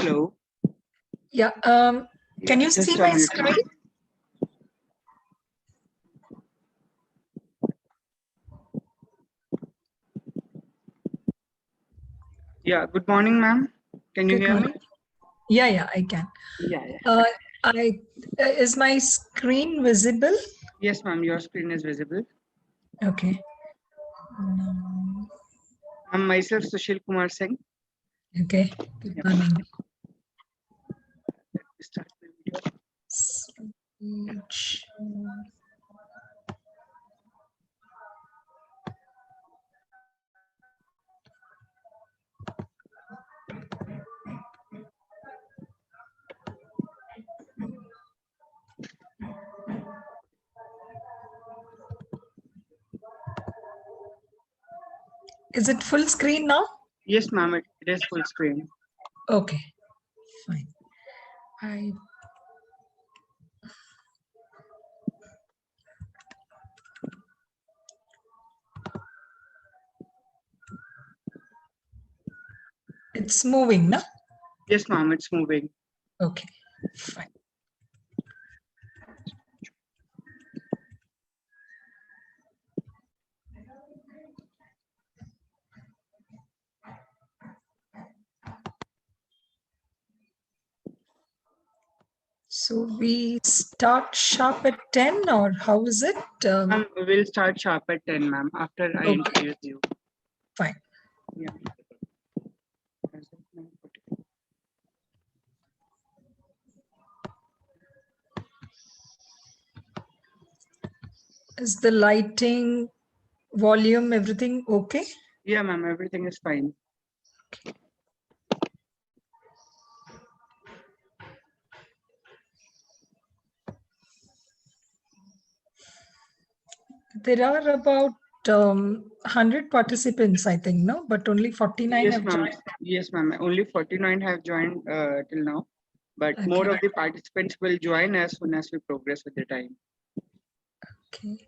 Hello. Yeah. Can you see my screen? Yeah. Good morning, ma'am. Can you hear me? Yeah, I can. Yeah. Is my screen visible? Yes, ma'am. Your screen is visible. Okay. I'm myself, Sushil Kumar Singh. Okay. Good morning. Let me start my video. Speech. Is it full screen now? Yes, ma'am. It is full screen. Okay. Fine. It's moving, no? Yes, ma'am. It's moving. Okay. Fine. So we start sharp at 10 or how is it? We'll start sharp at 10, ma'am, after I introduce you. Fine. Yeah. Is the lighting, volume, everything okay? Yeah, ma'am. Everything is fine. Okay. There are about 100 participants, I think, no? But only 49 have joined. Yes, ma'am. Only 49 have joined till now. But Okay. more of the participants will join as soon as we progress with the time. Okay.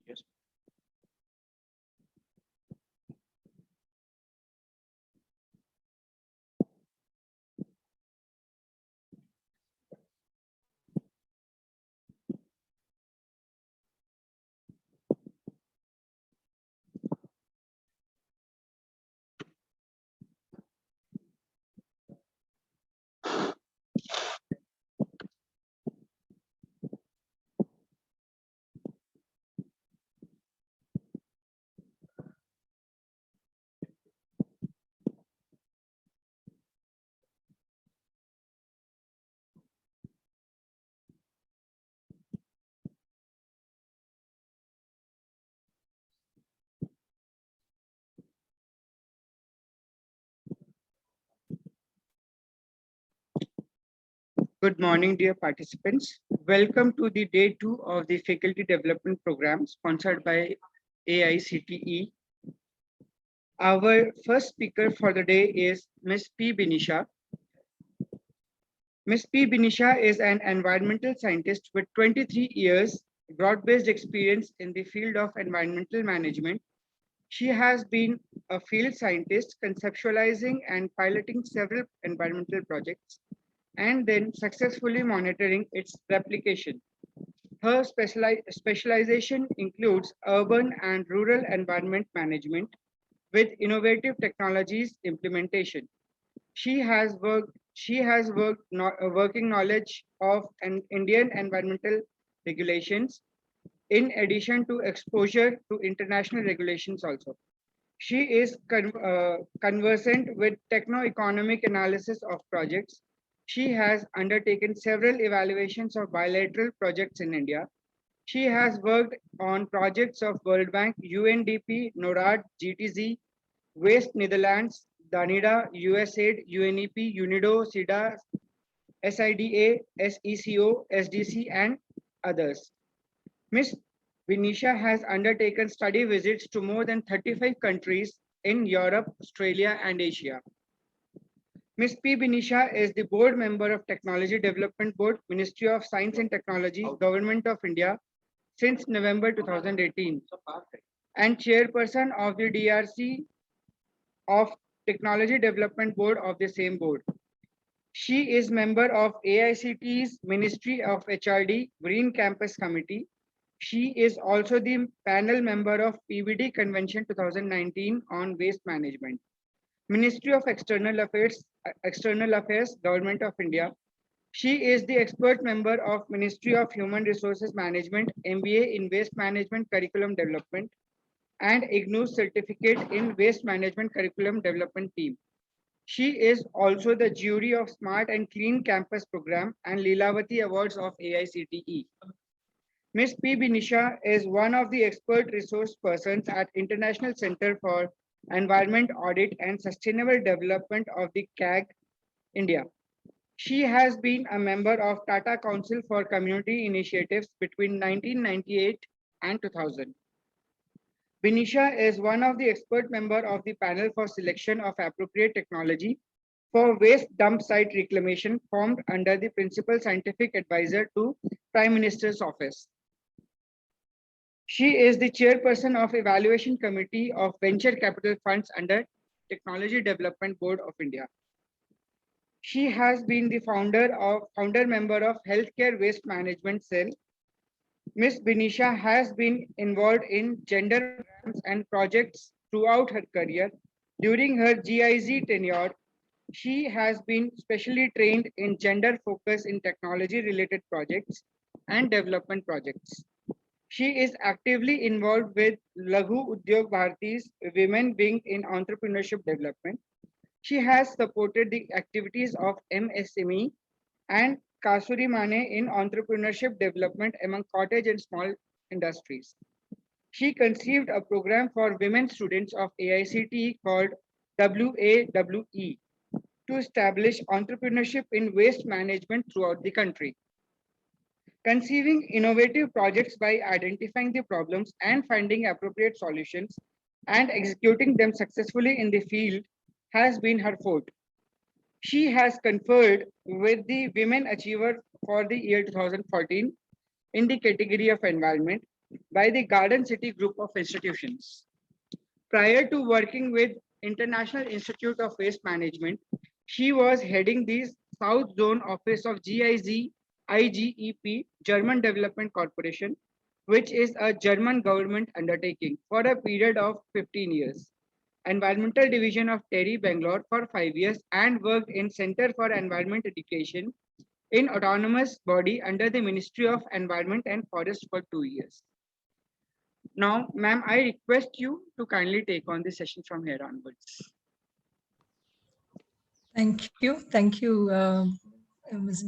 Yes. Good morning, dear participants. Welcome to the day 2 of the Faculty Development Program sponsored by AICTE. Our first speaker for the day is Ms. P. Binisha. Ms. P. Binisha is an environmental scientist with 23 years broad-based experience in the field of environmental management. She has been a field scientist conceptualizing and piloting several environmental projects and then successfully monitoring its replication. Her specialization includes urban and rural environment management with innovative technologies implementation. She has working knowledge of Indian environmental regulations in addition to exposure to international regulations also. She is conversant with techno-economic analysis of projects. She has undertaken several evaluations of bilateral projects in India. She has worked on projects of World Bank, UNDP, NORAD, GTZ, Waste Netherlands, Danida, USAID, UNEP, UNIDO, SIDA, SIDA, SECO, SDC, and others. Ms. Vinisha has undertaken study visits to more than 35 countries in Europe, Australia, and Asia. Ms. P. Vinisha is the board member of Technology Development Board, Ministry of Science and Technology, Government of India since November 2018, and chairperson of the DRC of Technology Development Board of the same board. She is member of AICT's Ministry of HRD Green Campus Committee. She is also the panel member of PBD Convention 2019 on Waste Management. Ministry of External Affairs, Government of India. She is the expert member of Ministry of Human Resources Management, MBA in Waste Management Curriculum Development, and IGNOU Certificate in Waste Management Curriculum Development Team. She is also the jury of Smart and Clean Campus Program and Leelavati Awards of AICTE. Ms. P. Binisha is one of the expert resource persons at International Center for Environment Audit and Sustainable Development of the CAG, India. She has been a member of Tata Council for Community Initiatives between 1998 and 2000. Binisha is one of the expert member of the panel for selection of appropriate technology for waste dump site reclamation formed under the principal scientific advisor to Prime Minister's office. She is the chairperson of evaluation committee of venture capital funds under Technology Development Board of India. She has been the founder member of Healthcare Waste Management Cell. Ms. Binisha has been involved in gender programs and projects throughout her career. During her GIZ tenure, she has been specially trained in gender focus in technology related projects and development projects. She is actively involved with Laghu Udyog Bharati's Women Wing in Entrepreneurship Development. She has supported the activities of MSME and Kasuri Mane in entrepreneurship development among cottage and small industries. She conceived a program for women students of AICTE called WAWE to establish entrepreneurship in waste management throughout the country. Conceiving innovative projects by identifying the problems and finding appropriate solutions and executing them successfully in the field has been her forte. She has conferred with the Women Achiever for the year 2014 in the category of environment by the Garden City Group of Institutions. Prior to working with International Institute of Waste Management, she was heading the South Zone Office of GIZ IGEP, German Development Corporation, which is a German government undertaking for a period of 15 years. Environmental Division of TERI Bangalore for 5 years and worked in Center for Environment Education in autonomous body under the Ministry of Environment and Forest for 2 years. Now, ma'am, I request you to kindly take on the session from here onwards. Thank you. Thank you,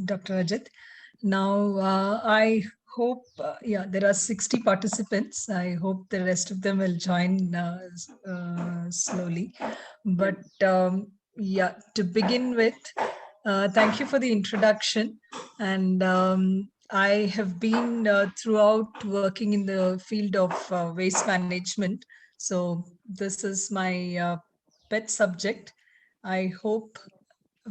Dr. Ajit. Now, I hope, there are 60 participants. I hope the rest of them will join slowly. But to begin with, thank you for the introduction. And I have been throughout working in the field of waste management. So this is my pet subject. I hope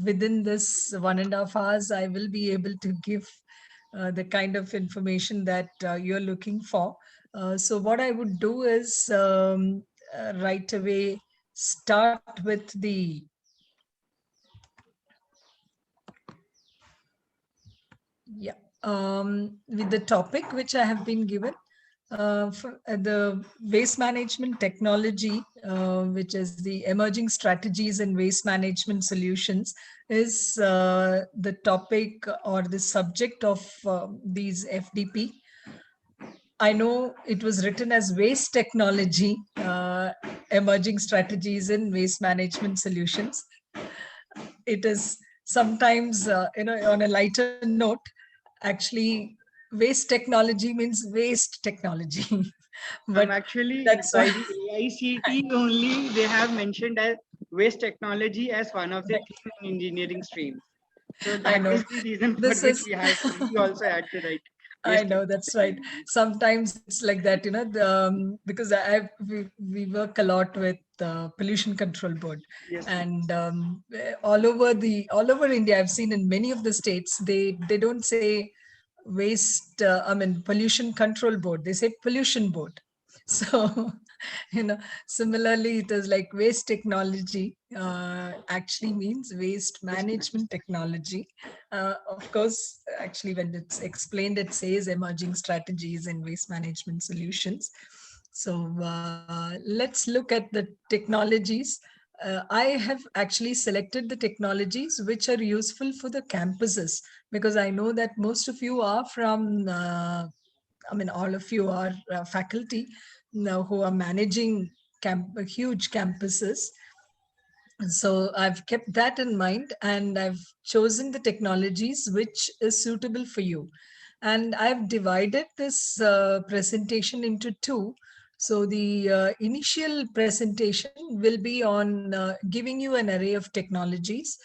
within this 1.5 hours, I will be able to give the kind of information that you're looking for. So what I would do is right away start with Yeah. With the topic which I have been given, for the waste management technology, which is the emerging strategies in waste management solutions, is the topic or the subject of these FDP. I know it was written as waste technology, emerging strategies in waste management solutions. It is sometimes, on a lighter note, actually, waste technology means waste technology. But Actually, that's by why the AICT only, they have mentioned as waste technology as one of the theme in engineering stream. So I that know is the reason for this which is. we also had to write I waste know that's technology right. only. Sometimes it's like that, because we work a lot with the Pollution Control Board, Yes, and all over India, I've seen in many of the states they don't say waste. I mean Pollution Control Board. They say Pollution Board. So similarly, it is like waste technology actually means waste management technology. Of course, actually, when it's explained, it says emerging strategies in waste management solutions. So let's look at the technologies. I have actually selected the technologies which are useful for the campuses, because I know that most of you are from, I mean, all of you are faculty now who are managing huge campuses. So I've kept that in mind, and I've chosen the technologies which is suitable for you. And I've divided this presentation into two. So the initial presentation will be on giving you an array of technologies.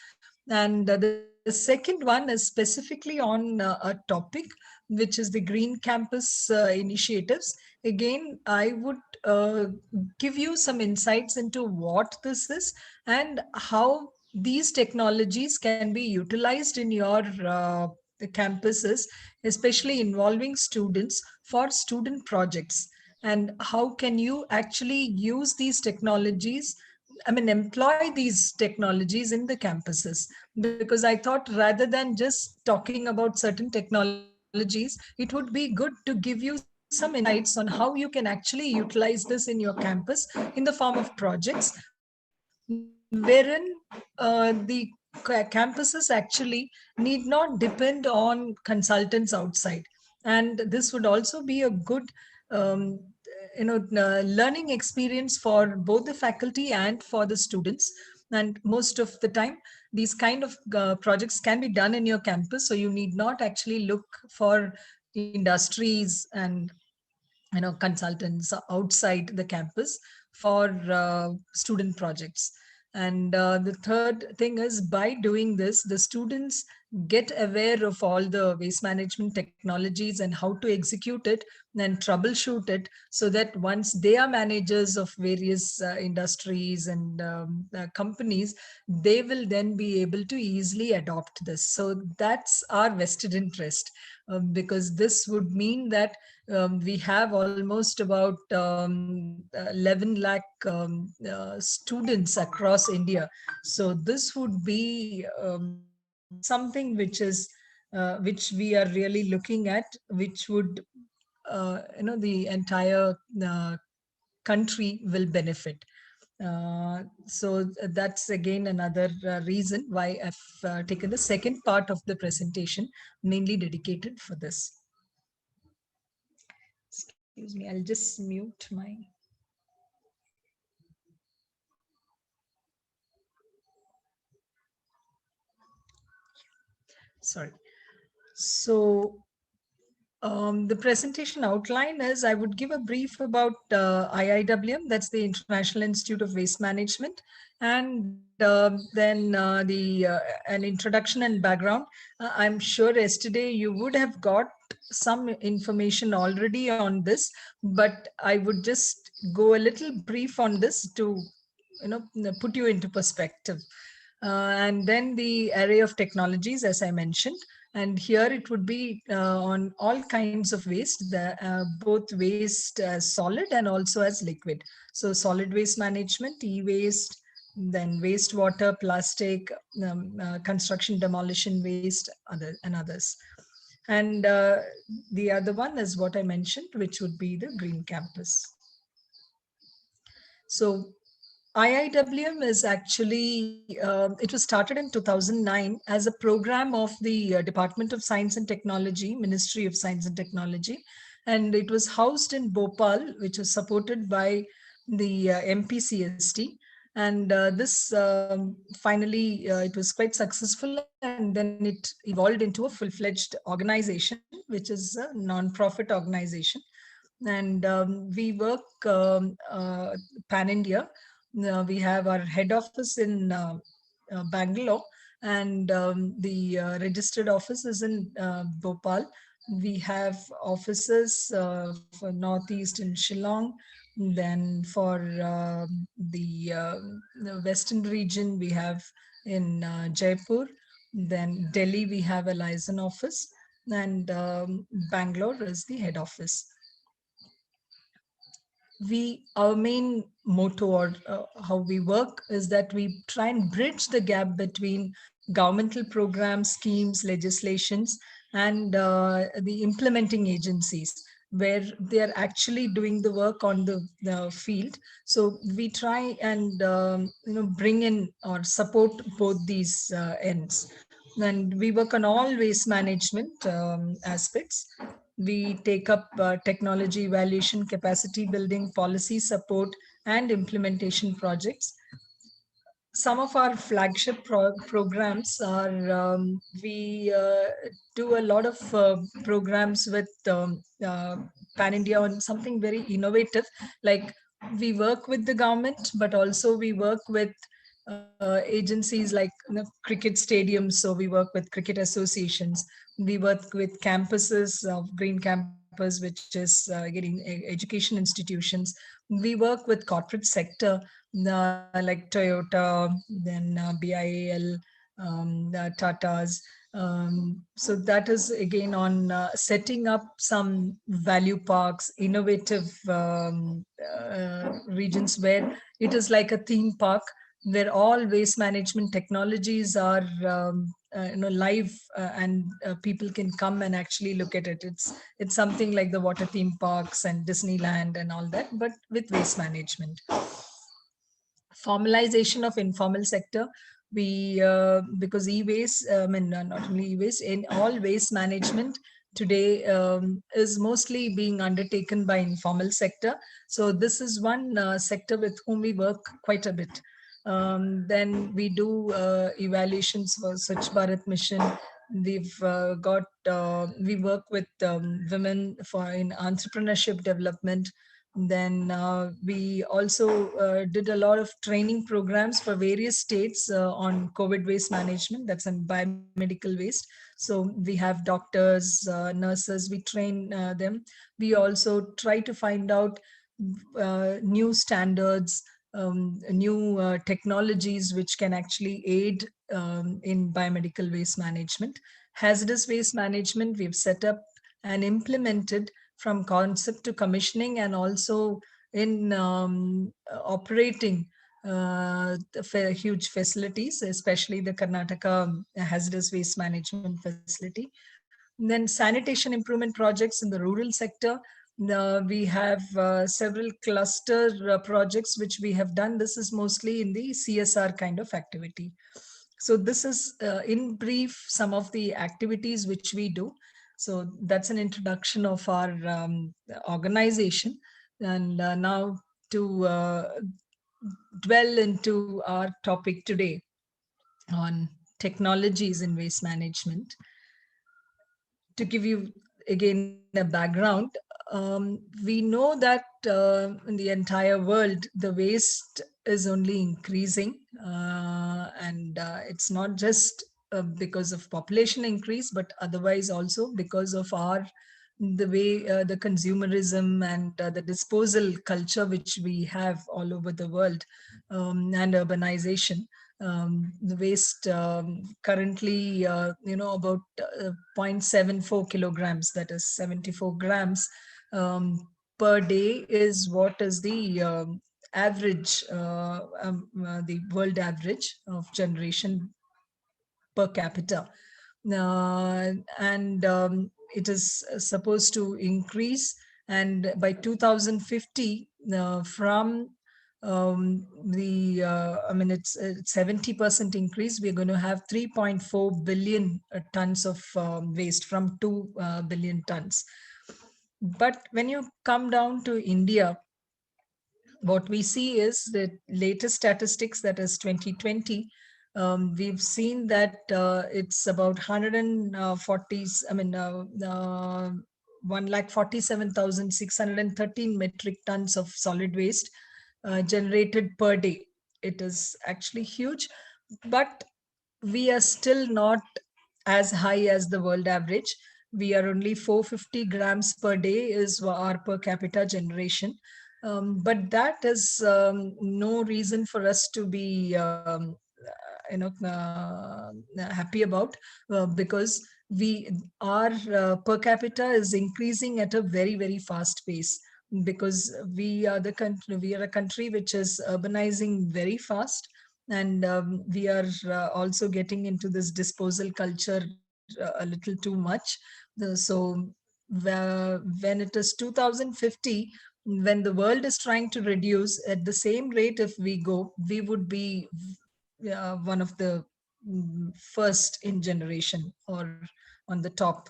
And the second one is specifically on a topic, which is the Green Campus initiatives. Again, I would give you some insights into what this is and how these technologies can be utilized in your campuses, especially involving students for student projects. And how can you actually use these technologies, I mean, employ these technologies in the campuses? Because I thought rather than just talking about certain technologies, it would be good to give you some insights on how you can actually utilize this in your campus in the form of projects, wherein the campuses actually need not depend on consultants outside. And this would also be a good um, learning experience for both the faculty and for the students. And most of the time these kind of projects can be done in your campus, so you need not actually look for industries and consultants outside the campus for student projects. And the third thing is, by doing this, the students get aware of all the waste management technologies and how to execute it and troubleshoot it, so that once they are managers of various industries and companies, they will then be able to easily adopt this. So that's our vested interest, because this would mean that we have almost about 11 lakh students across India. So this would be something which we are really looking at, which would the entire country will benefit. So that's again another reason why I've taken the second part of the presentation mainly dedicated for this. Excuse me, I'll just mute my. Sorry. So the presentation outline is, I would give a brief about IIWM, that's the International Institute of Waste Management, and then an introduction and background. I'm sure yesterday you would have got some information already on this, but I would just go a little brief on this to put you into perspective. And then the array of technologies, as I mentioned. And here it would be on all kinds of waste, both waste as solid and also as liquid. So solid waste management, e-waste, then wastewater, plastic, construction demolition waste, and others. And the other one is what I mentioned, which would be the Green Campus. So IIWM is actually, it was started in 2009 as a program of the Department of Science and Technology, Ministry of Science and Technology. And it was housed in Bhopal, which was supported by the MPCST. And this finally, it was quite successful, and then it evolved into a full-fledged organization, which is a non-profit organization. And we work pan-India. We have our head office in Bangalore, and the registered office is in Bhopal. We have offices for Northeast in Shillong. Then for the Western region, we have in Jaipur. Then Delhi, we have a liaison office, and Bangalore is the head office. Our main motto, or how we work, is that we try and bridge the gap between governmental programs, schemes, legislations, and the implementing agencies, where they are actually doing the work on the field. So we try and bring in or support both these ends. And we work on all waste management aspects. We take up technology evaluation, capacity building, policy support, and implementation projects. Some of our flagship programs are, we do a lot of programs with Pan India on something very innovative. Like, we work with the government, but also we work with agencies like cricket stadiums. So we work with cricket associations. We work with campuses of Green Campus, which is getting education institutions. We work with corporate sector, like Toyota, then BIAL, Tatas. So that is again on setting up some value parks, innovative regions where it is like a theme park, where all waste management technologies are live, and people can come and actually look at it. It's something like the water theme parks and Disneyland and all that, but with waste management. Formalization of informal sector. We because e-waste, not only e-waste, in all waste management today is mostly being undertaken by informal sector. So this is one sector with whom we work quite a bit. Then we do evaluations for Swachh Bharat Mission. We work with women for in entrepreneurship development. Then we also did a lot of training programs for various states on COVID waste management, that's in biomedical waste. So we have doctors, nurses, we train them. We also try to find out new standards, new technologies which can actually aid in biomedical waste management. Hazardous waste management, we've set up and implemented from concept to commissioning, and also in operating huge facilities, especially the Karnataka hazardous waste management facility. And then sanitation improvement projects in the rural sector. We have several cluster projects which we have done. This is mostly in the CSR kind of activity. So this is in brief some of the activities which we do. So that's an introduction of our organization. And now to dwell into our topic today on technologies in waste management. To give you again a background, we know that in the entire world, the waste is only increasing. And it's not just because of population increase, but otherwise also because of the way the consumerism and the disposal culture which we have all over the world, and urbanization. The waste currently, about 0.74 kilograms, that is 74 grams per day, is what is the average, the world average of generation per capita. And it is supposed to increase, and by 2050, from I mean, it's a 70% increase. We're going to have 3.4 billion tons of waste from 2 billion tons. But when you come down to India, what we see is the latest statistics, that is 2020, we've seen that it's about 140, I mean, 147,613 metric tons of solid waste generated per day. It is actually huge, but we are still not as high as the world average. We are only 450 grams per day is our per capita generation. But that is no reason for us to be happy about, because our per capita is increasing at a very, very fast pace, because we are a country which is urbanizing very fast, and we are also getting into this disposal culture a little too much. So when it is 2050, when the world is trying to reduce at the same rate, if we go, we would be one of the first in generation, or on the top.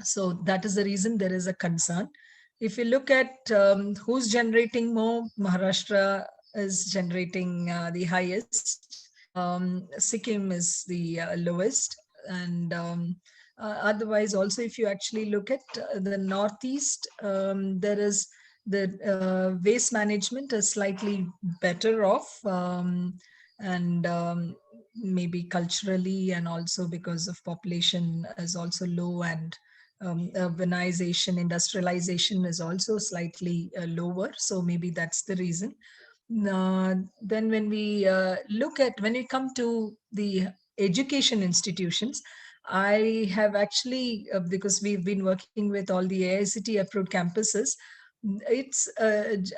So that is the reason there is a concern. If you look at who's generating more, Maharashtra is generating the highest. Sikkim is the lowest. And otherwise, also, if you actually look at the Northeast, there is the waste management is slightly better off. And maybe culturally, and also because of population is also low, and urbanization, industrialization is also slightly lower. So maybe that's the reason. Then when we when we come to the education institutions, I have actually, because we've been working with all the AICT approved campuses, I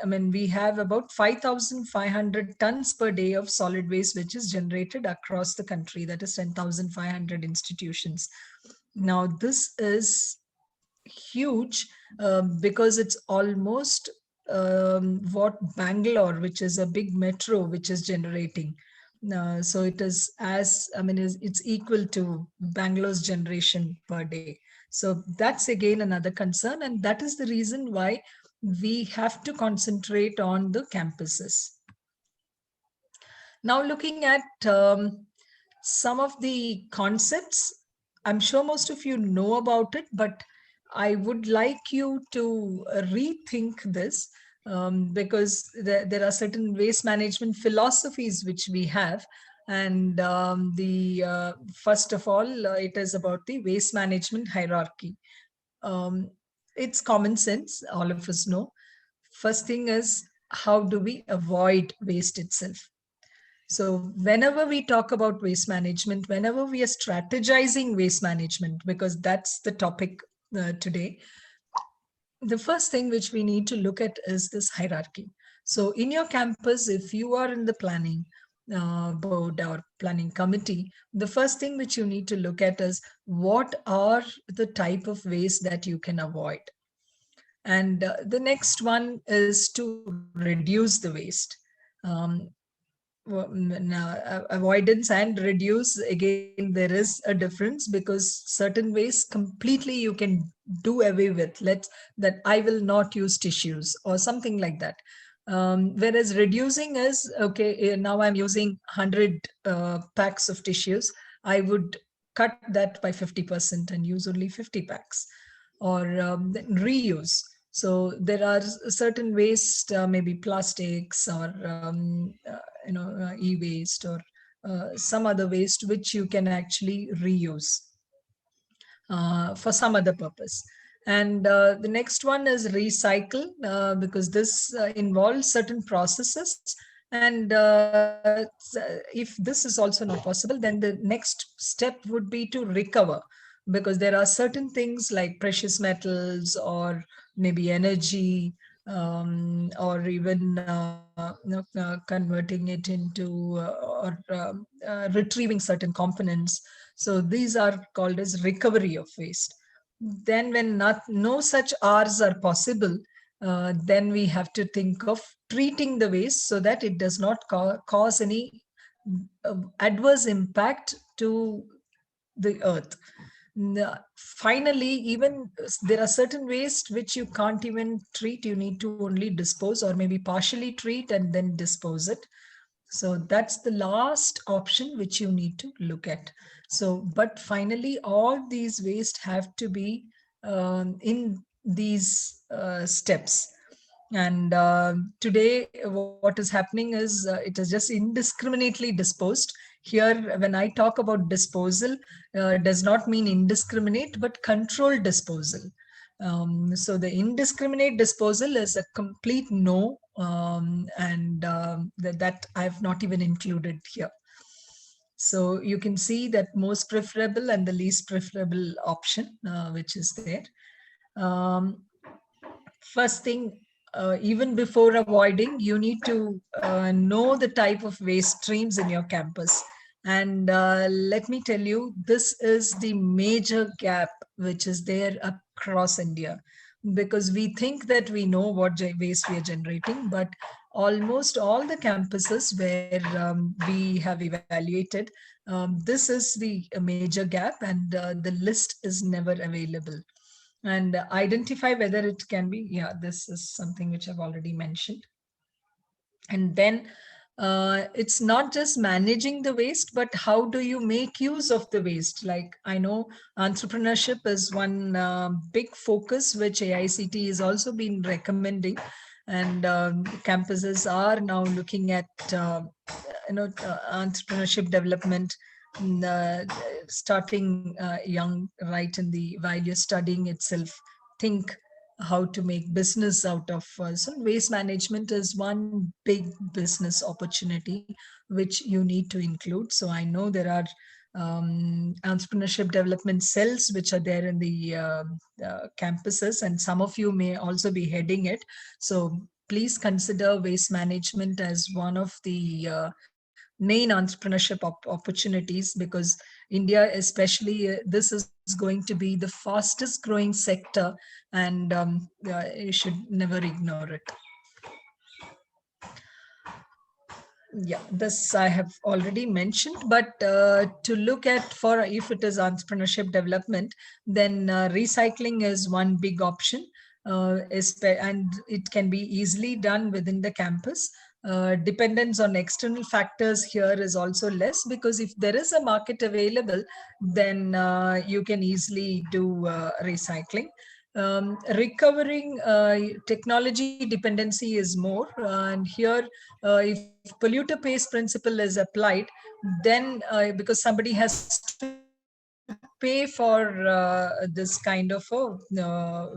mean, we have about 5,500 tons per day of solid waste, which is generated across the country. That is 10,500 institutions. Now, this is huge, because it's almost what Bangalore, which is a big metro, which is generating. So it is it's equal to Bangalore's generation per day. So that's again another concern, and that is the reason why we have to concentrate on the campuses. Now, looking at some of the concepts, I'm sure most of you know about it, but I would like you to rethink this, because there are certain waste management philosophies which we have. And first of all, it is about the waste management hierarchy. It's common sense, all of us know. First thing is, how do we avoid waste itself? So whenever we talk about waste management, whenever we are strategizing waste management, because that's the topic today, the first thing which we need to look at is this hierarchy. So in your campus, if you are in the planning board or planning committee, the first thing which you need to look at is what are the type of waste that you can avoid. And the next one is to reduce the waste. Now, avoidance and reduce, again, there is a difference, because certain waste completely you can do away with. That I will not use tissues or something like that. Whereas reducing is, okay, now I'm using 100 packs of tissues. I would cut that by 50% and use only 50 packs. Or reuse. So there are certain waste, maybe plastics, or e-waste, or some other waste which you can actually reuse for some other purpose. And the next one is recycle, because this involves certain processes. And if this is also not possible, then the next step would be to recover, because there are certain things like precious metals, or maybe energy, or even converting it into or retrieving certain components. So these are called as recovery of waste. then when no such R's are possible, then we have to think of treating the waste so that it does not cause any adverse impact to the earth. Finally, even there are certain waste which you can't even treat. You need to only dispose or maybe partially treat and then dispose it. So that's the last option which you need to look at. So, but finally, all these waste have to be in these steps. And today, what is happening is it is just indiscriminately disposed. Here, when I talk about disposal, does not mean indiscriminate, but controlled disposal. So the indiscriminate disposal is a complete no, and that I've not even included here. So you can see that most preferable and the least preferable option, which is there. Um, First thing, even before avoiding, you need to know the type of waste streams in your campus. And let me tell you, this is the major gap which is there across India, because we think that we know what waste we are generating, but almost all the campuses where we have evaluated, this is the major gap, and the list is never available. And identify whether it can be, yeah, this is something which I've already mentioned. And then it's not just managing the waste, but how do you make use of the waste? Like, I know entrepreneurship is one big focus which AICT has also been recommending, and campuses are now looking at entrepreneurship development, starting young, right in the while you're studying itself. Think how to make business out of. So waste management is one big business opportunity which you need to include. So I know there are entrepreneurship development cells which are there in the campuses, and some of you may also be heading it. So please consider waste management as one of the main entrepreneurship opportunities, because India, especially, this is going to be the fastest growing sector, and you should never ignore it. Yeah, this I have already mentioned, but to look at for if it is entrepreneurship development, then recycling is one big option, and it can be easily done within the campus. Dependence on external factors here is also less, because if there is a market available, then you can easily do recycling. Recovering technology dependency is more, and here if polluter pays principle is applied, then because somebody has to pay for this kind of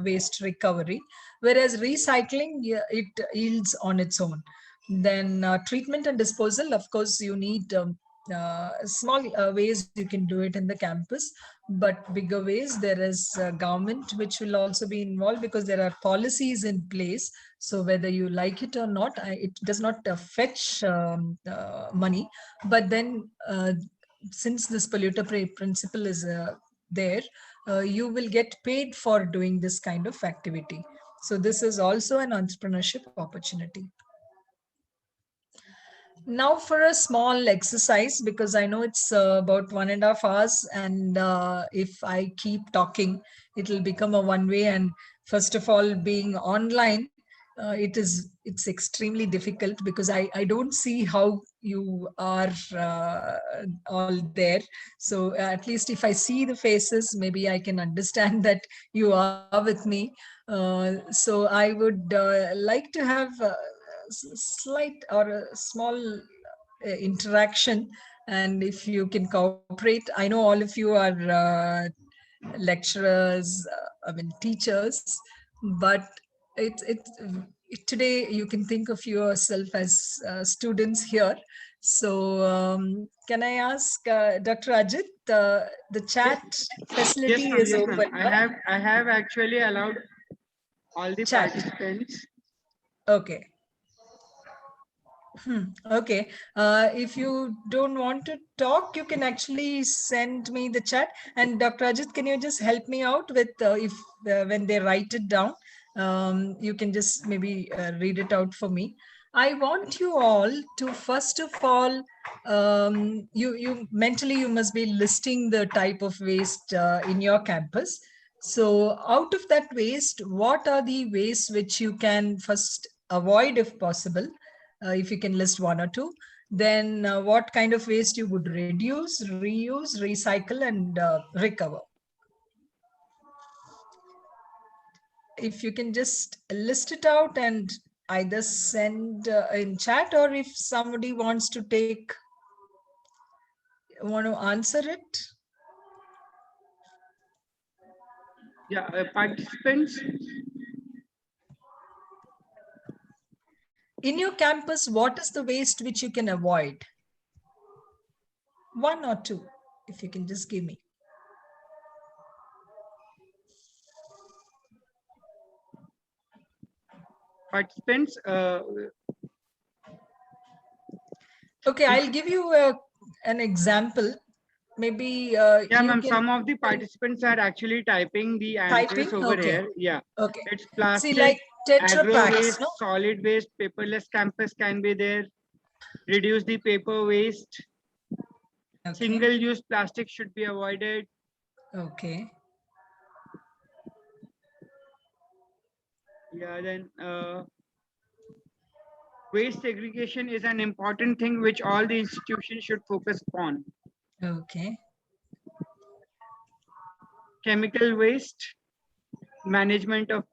waste recovery, whereas recycling, yeah, it yields on its own. Then treatment and disposal, of course, you need small ways you can do it in the campus, but bigger ways there is government which will also be involved, because there are policies in place. So whether you like it or not, it does not fetch money, but then since this polluter pay principle is there, you will get paid for doing this kind of activity. So this is also an entrepreneurship opportunity. Now for a small exercise, because I know it's about 1.5 hours, and if I keep talking, it will become a one way. And first of all, being online, it's extremely difficult, because I don't see how you are all there. So at least if I see the faces, maybe I can understand that you are with me. So I would like to have slight or a small interaction, and if you can cooperate. I know all of you are lecturers, I mean teachers, but today you can think of yourself as students here. So can I ask Dr. Ajit, the Yes, chat yes, facility ma'am. is Yes, ma'am. open, right? I have actually allowed all the Chat. participants. Okay. Okay. If you don't want to talk, you can actually send me the chat. And Dr. Ajit, can you just help me out with if when they write it down, you can just maybe read it out for me. I want you all to first of all, you mentally you must be listing the type of waste in your campus. So out of that waste, what are the wastes which you can first avoid if possible? If you can list one or two, then what kind of waste you would reduce, reuse, recycle, and recover. If you can just list it out and either send in chat, or if somebody wants to want to answer it. Yeah, participants. In your campus, what is the waste which you can avoid? One or two, if you can just give me. Participants, Okay, I'll give you an example. Maybe yeah, you ma'am, can some of the participants are actually typing the answers typing. over Okay, here. Yeah, okay. it's See, plastic, like Tetra agro Packs, waste, no? solid waste, paperless campus can be there. Reduce the paper waste. Okay. Single-use plastic should be avoided. Okay. Yeah, then waste segregation is an important thing which all the institutions should focus on. Okay. Chemical waste, management of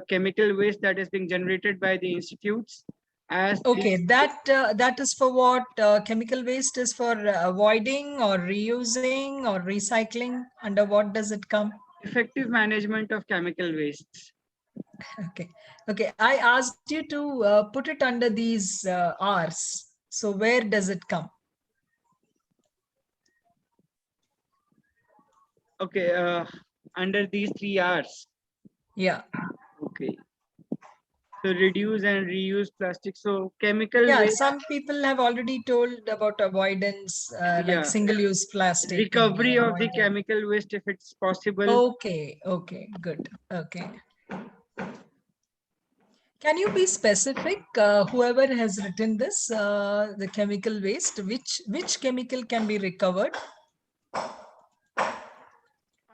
chemical waste that is being generated by the institutes. As Okay, that is for what? Chemical waste is for avoiding or reusing or recycling. Under what does it come? effective management of chemical wastes. Okay. Okay. I asked you to put it under these R's. So where does it come? Okay, under these 3 R's. Yeah. Okay. So reduce and reuse plastic. So chemical Yeah. waste. Some people have already told about avoidance, like Yeah. single-use plastic. can be Recovery of the avoided. chemical waste if it's possible. Okay. Okay. Good. Okay. Can you be specific? Whoever has written this, the chemical waste, which chemical can be recovered?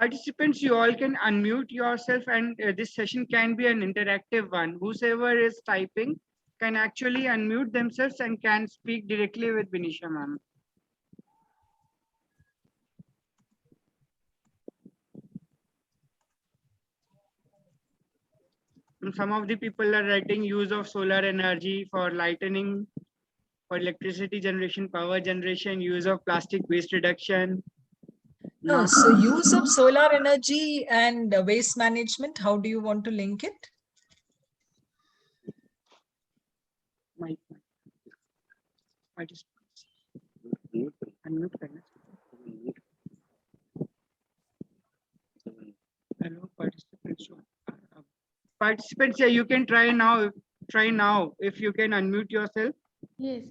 Participants, you all can unmute yourself, and this session can be an interactive one. Whosoever is typing can actually unmute themselves and can speak directly with Vinisha ma'am. Some of the people are writing use of solar energy for lightening, for electricity generation, power generation, use of plastic waste reduction. No, so use of solar energy and waste management, how do you want to link it? Participants. Unmute करना. Hello, participants. Participants, yeah, you can try now. Try now if you can unmute yourself. Yes.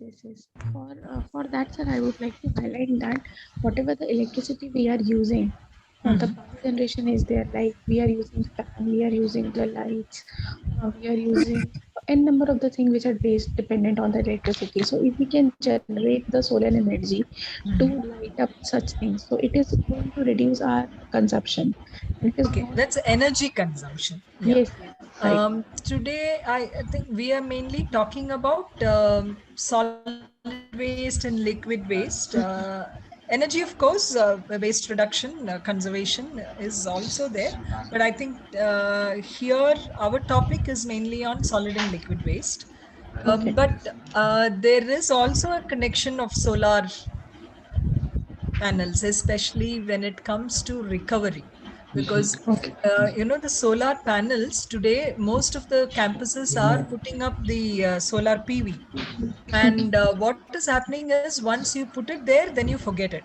For that, sir, I would like to highlight that whatever the electricity we are using, the power generation is there. Like we are using fan, we are using the lights, we are using n number of the things which are based dependent on the electricity. So if we can generate the solar energy to light up such things, so it is going to reduce our consumption. It is Okay, not. that's energy consumption. Yeah. Yes, right. Today, I think we are mainly talking about solid waste and liquid waste. Energy, of course, waste reduction, conservation is also there. But I think here our topic is mainly on solid and liquid waste. Okay. But there is also a connection of solar panels, especially when it comes to recovery. Because Okay. the solar panels today, most of the campuses are putting up the solar PV. And what is happening is once you put it there, then you forget it.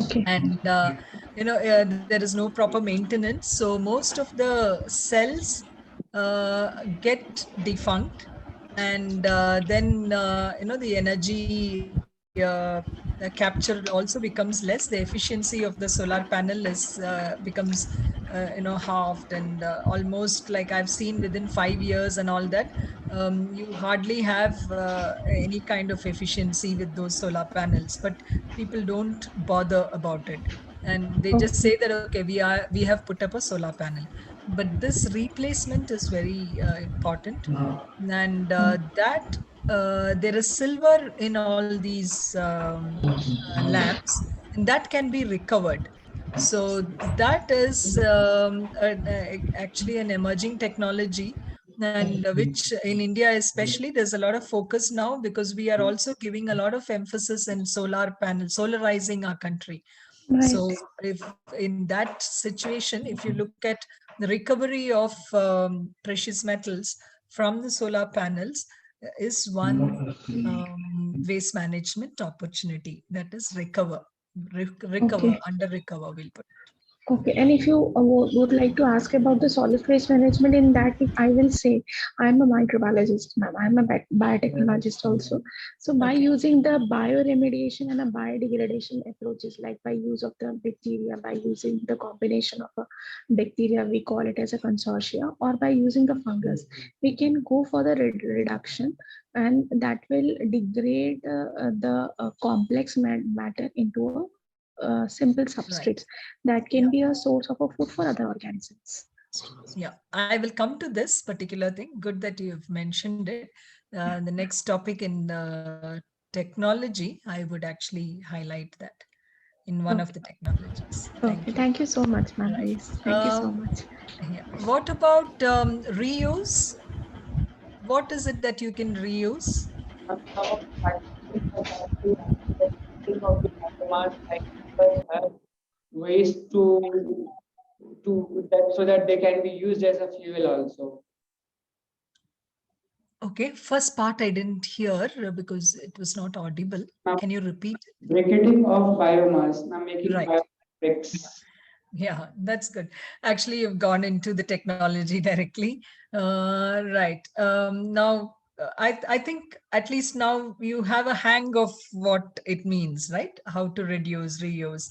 Okay. And there is no proper maintenance, so most of the cells get defunct, And then the energy capture also becomes less. The efficiency of the solar panel is becomes halved, and almost, like I've seen, within 5 years and all that, you hardly have any kind of efficiency with those solar panels, but people don't bother about it, and they just say that, okay, we have put up a solar panel. But this replacement is very important, and that there is silver in all these lamps, and that can be recovered. So that is actually an emerging technology, and which in India especially, there's a lot of focus now, because we are also giving a lot of emphasis in solar panel, solarizing our country. Right. So if in that situation, if you look at the recovery of precious metals from the solar panels, is one waste management opportunity, that is recover, Okay. under recover, we'll put. Okay, and if you would like to ask about the solid waste management, in that I will say I'm a microbiologist, ma'am. I'm a biotechnologist also. So by Okay. using the bioremediation and a biodegradation approaches, like by use of the bacteria, by using the combination of a bacteria, we call it as a consortia, or by using the fungus, we can go for the reduction, and that will degrade the complex matter into a simple substrates that can Yeah. be a source of a food for other organisms. Yeah, I will come to this particular thing. Good that you have mentioned it. The next topic in technology, I would actually highlight that in one of Okay. the technologies. Okay. Thank you. Thank you so much, ma'am. Right. Yes. Thank you so much. Yeah. What about reuse? What is it that you can reuse? Some of the participants have asked you that using of the biomass cycles have ways to that so that they can be used as a fuel also. Okay, first part I didn't hear because it was not audible. Now, Can you repeat? briquetting of biomass, now making Right. bricks. Yeah, that's good. Actually, you've gone into the technology directly. Right. Now, I think at least now you have a hang of what it means, right? How to reduce, reuse.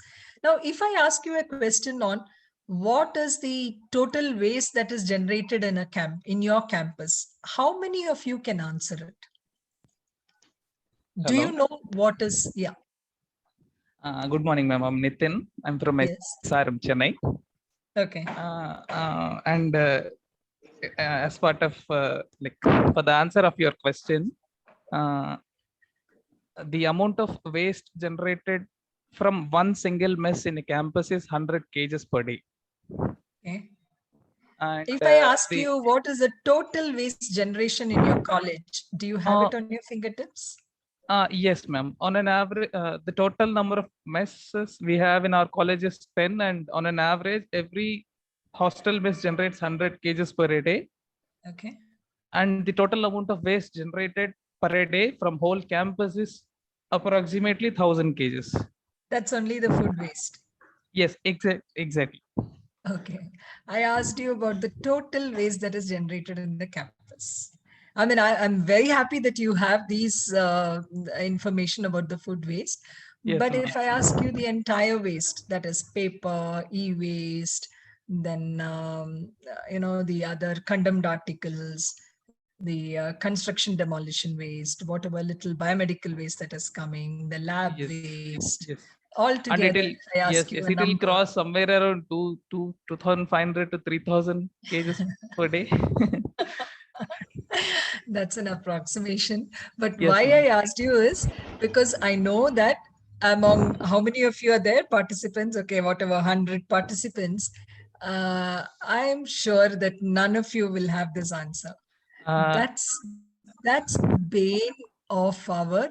Now, if I ask you a question on what is the total waste that is generated in a camp, in your campus, how many of you can answer it? Do you Hello. know what is, yeah, Good morning, ma'am. I'm Nitin. I'm from yes. SRM, Chennai. Okay. And as part of like for the answer of your question, the amount of waste generated from one single mess in a campus is 100 kgs per day. Okay. And If I ask you what is the total waste generation in your college, do you have it on your fingertips? yes, ma'am. On an average, the total number of messes we have in our college is 10, and on an average, every hostel mess generates 100 kgs per day. Okay. And the total amount of waste generated per day from whole campus is approximately 1000 kgs. That's only the food waste. Yes, exactly. Okay. I asked you about the total waste that is generated in the campus. I mean, I'm very happy that you have these information about the food waste. Yes, But ma'am. if I ask you the entire waste, that is paper, e-waste, then, the other condemned articles, the construction demolition waste, whatever little biomedical waste that is coming, the lab Yes, waste, yes. all And together, it'll, if I ask yes, you yes, a it will number. cross somewhere around 2,500 to 3,000 kgs per day. That's an approximation. But Yes, why ma'am. I asked you is because I know that among how many of you are there, participants, okay, whatever, 100 participants, I'm sure that none of you will have this answer. Uh, That's bane of our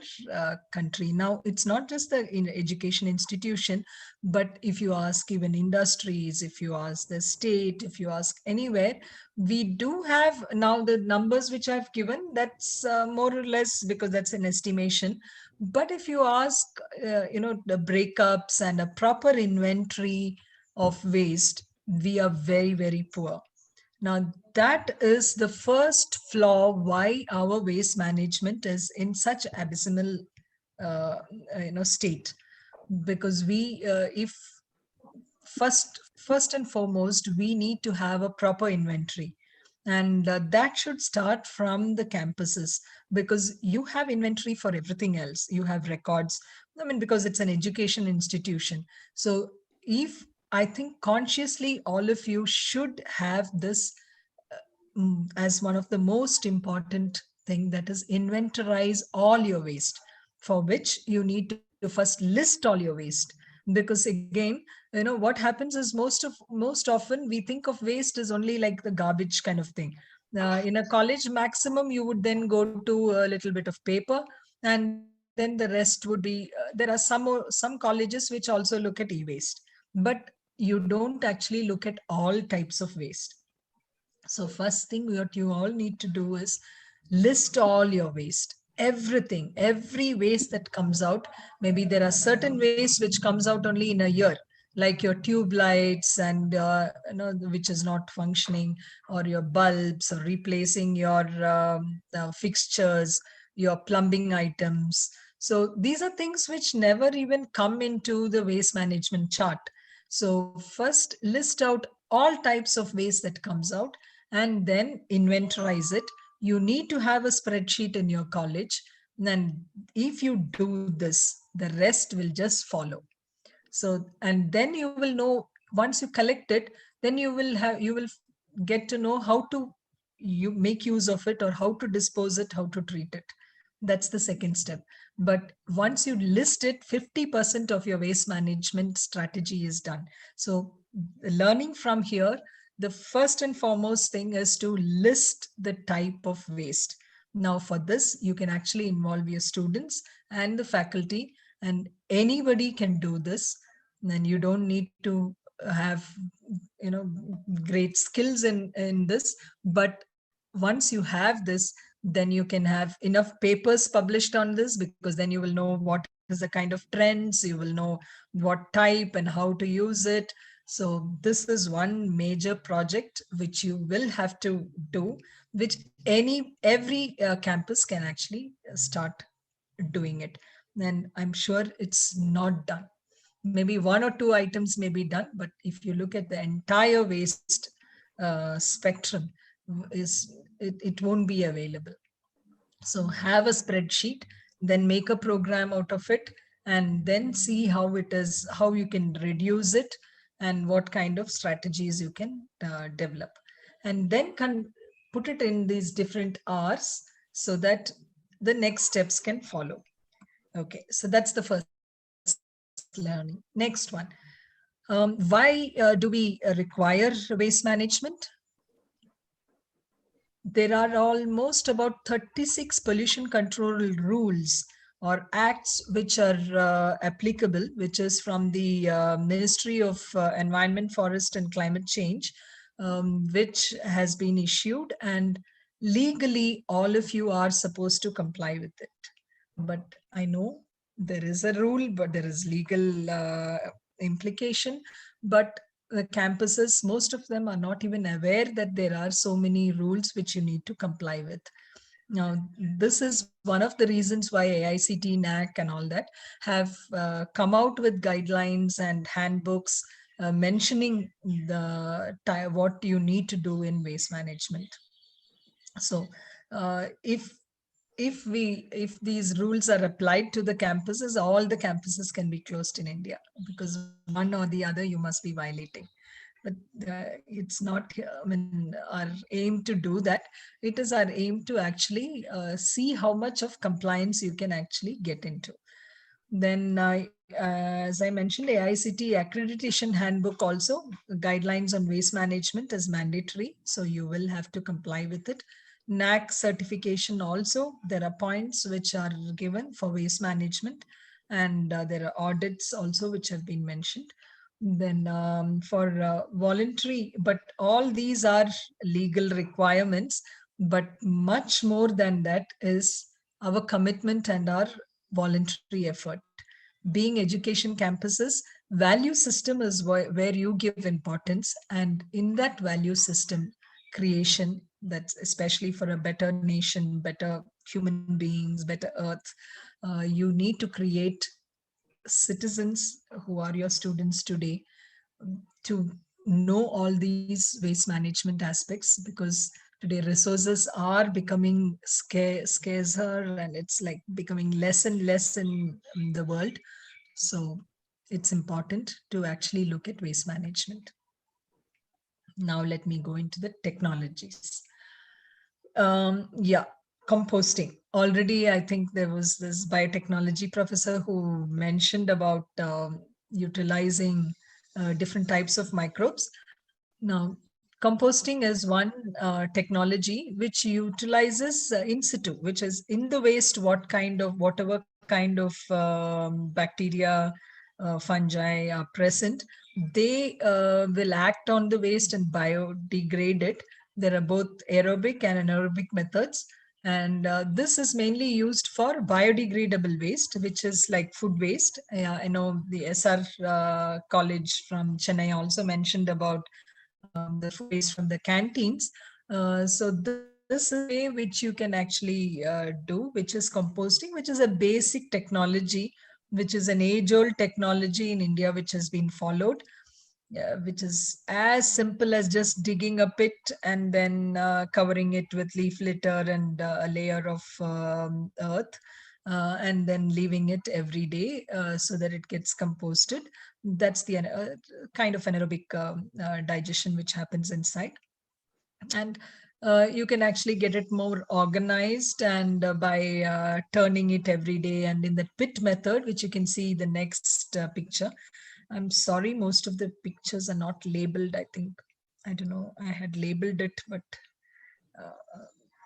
country. Now, it's not just the education institution, but if you ask even industries, if you ask the state, if you ask anywhere, we do have now the numbers which I've given. That's more or less because that's an estimation. But if you ask, the breakups and a proper inventory of waste, we are very, very poor. Now, that is the first flaw why our waste management is in such abysmal uh, state. Because if first and foremost, we need to have a proper inventory. And that should start from the campuses, because you have inventory for everything else. You have records. I mean, because it's an education institution. So if I think consciously all of you should have this as one of the most important thing, that is inventorize all your waste, for which you need to first list all your waste. Because again, what happens is most often we think of waste as only like the garbage kind of thing. In a college, maximum you would then go to a little bit of paper, and then the rest would be there are some colleges which also look at e-waste, but you don't actually look at all types of waste. So first thing what you all need to do is list all your waste, everything, every waste that comes out. Maybe there are certain waste which comes out only in a year, like your tube lights and which is not functioning, or your bulbs, or replacing your fixtures, your plumbing items. So these are things which never even come into the waste management chart. So first list out all types of waste that comes out, and then inventorize it. You need to have a spreadsheet in your college. And if you do this, the rest will just follow. So, and then you will know, once you collect it, then you will get to know how to you make use of it, or how to dispose it, how to treat it. That's the second step. But once you list it, 50% of your waste management strategy is done. So learning from here, the first and foremost thing is to list the type of waste. Now for this, you can actually involve your students and the faculty, and anybody can do this. And you don't need to have great skills in this. But once you have this, then you can have enough papers published on this, because then you will know what is the kind of trends, you will know what type and how to use it. So this is one major project which you will have to do, which every campus can actually start doing it. And I'm sure it's not done. Maybe one or two items may be done, but if you look at the entire waste spectrum, it won't be available. So have a spreadsheet, then make a program out of it, and then see how you can reduce it, and what kind of strategies you can develop. And then put it in these different R's, so that the next steps can follow. Okay, so that's the first learning. Next one. Why do we require waste management? There are almost about 36 pollution control rules or acts which are applicable, which is from the Ministry of Environment, Forest and Climate Change, which has been issued, and legally all of you are supposed to comply with it. But I know there is a rule, but there is legal implication. But the campuses, most of them are not even aware that there are so many rules which you need to comply with. Now, this is one of the reasons why AICT, NAC and all that have come out with guidelines and handbooks mentioning what you need to do in waste management. So if these rules are applied to the campuses, all the campuses can be closed in India, because one or the other you must be violating. But it's not, I mean, our aim to do that. It is our aim to actually see how much of compliance you can actually get into. Then, as I mentioned, AICT accreditation handbook also, guidelines on waste management is mandatory. So you will have to comply with it. NAC certification also, there are points which are given for waste management, and there are audits also which have been mentioned. Then for voluntary, but all these are legal requirements, but much more than that is our commitment and our voluntary effort. Being education campuses, value system is where you give importance, and in that value system, creation, that's especially for a better nation, better human beings, better earth. You need to create citizens who are your students today to know all these waste management aspects, because today resources are becoming scarcer, and it's like becoming less and less in the world. So it's important to actually look at waste management. Now let me go into the technologies. Yeah, composting. Already, I think there was this biotechnology professor who mentioned about utilizing different types of microbes. Now, composting is one technology which utilizes in situ, which is in the waste, whatever kind of bacteria, fungi are present, they will act on the waste and biodegrade it. There are both aerobic and anaerobic methods. And this is mainly used for biodegradable waste, which is like food waste. I know the SR college from Chennai also mentioned about the food waste from the canteens. So this is a way which you can actually do, which is composting, which is a basic technology, which is an age-old technology in India, which has been followed, which is as simple as just digging a pit and then covering it with leaf litter and a layer of earth, and then leaving it every day so that it gets composted. That's the kind of anaerobic digestion which happens inside. And you can actually get it more organized, and by turning it every day. And in the pit method, which you can see the next picture, I'm sorry, most of the pictures are not labeled. I think, I don't know, I had labeled it, but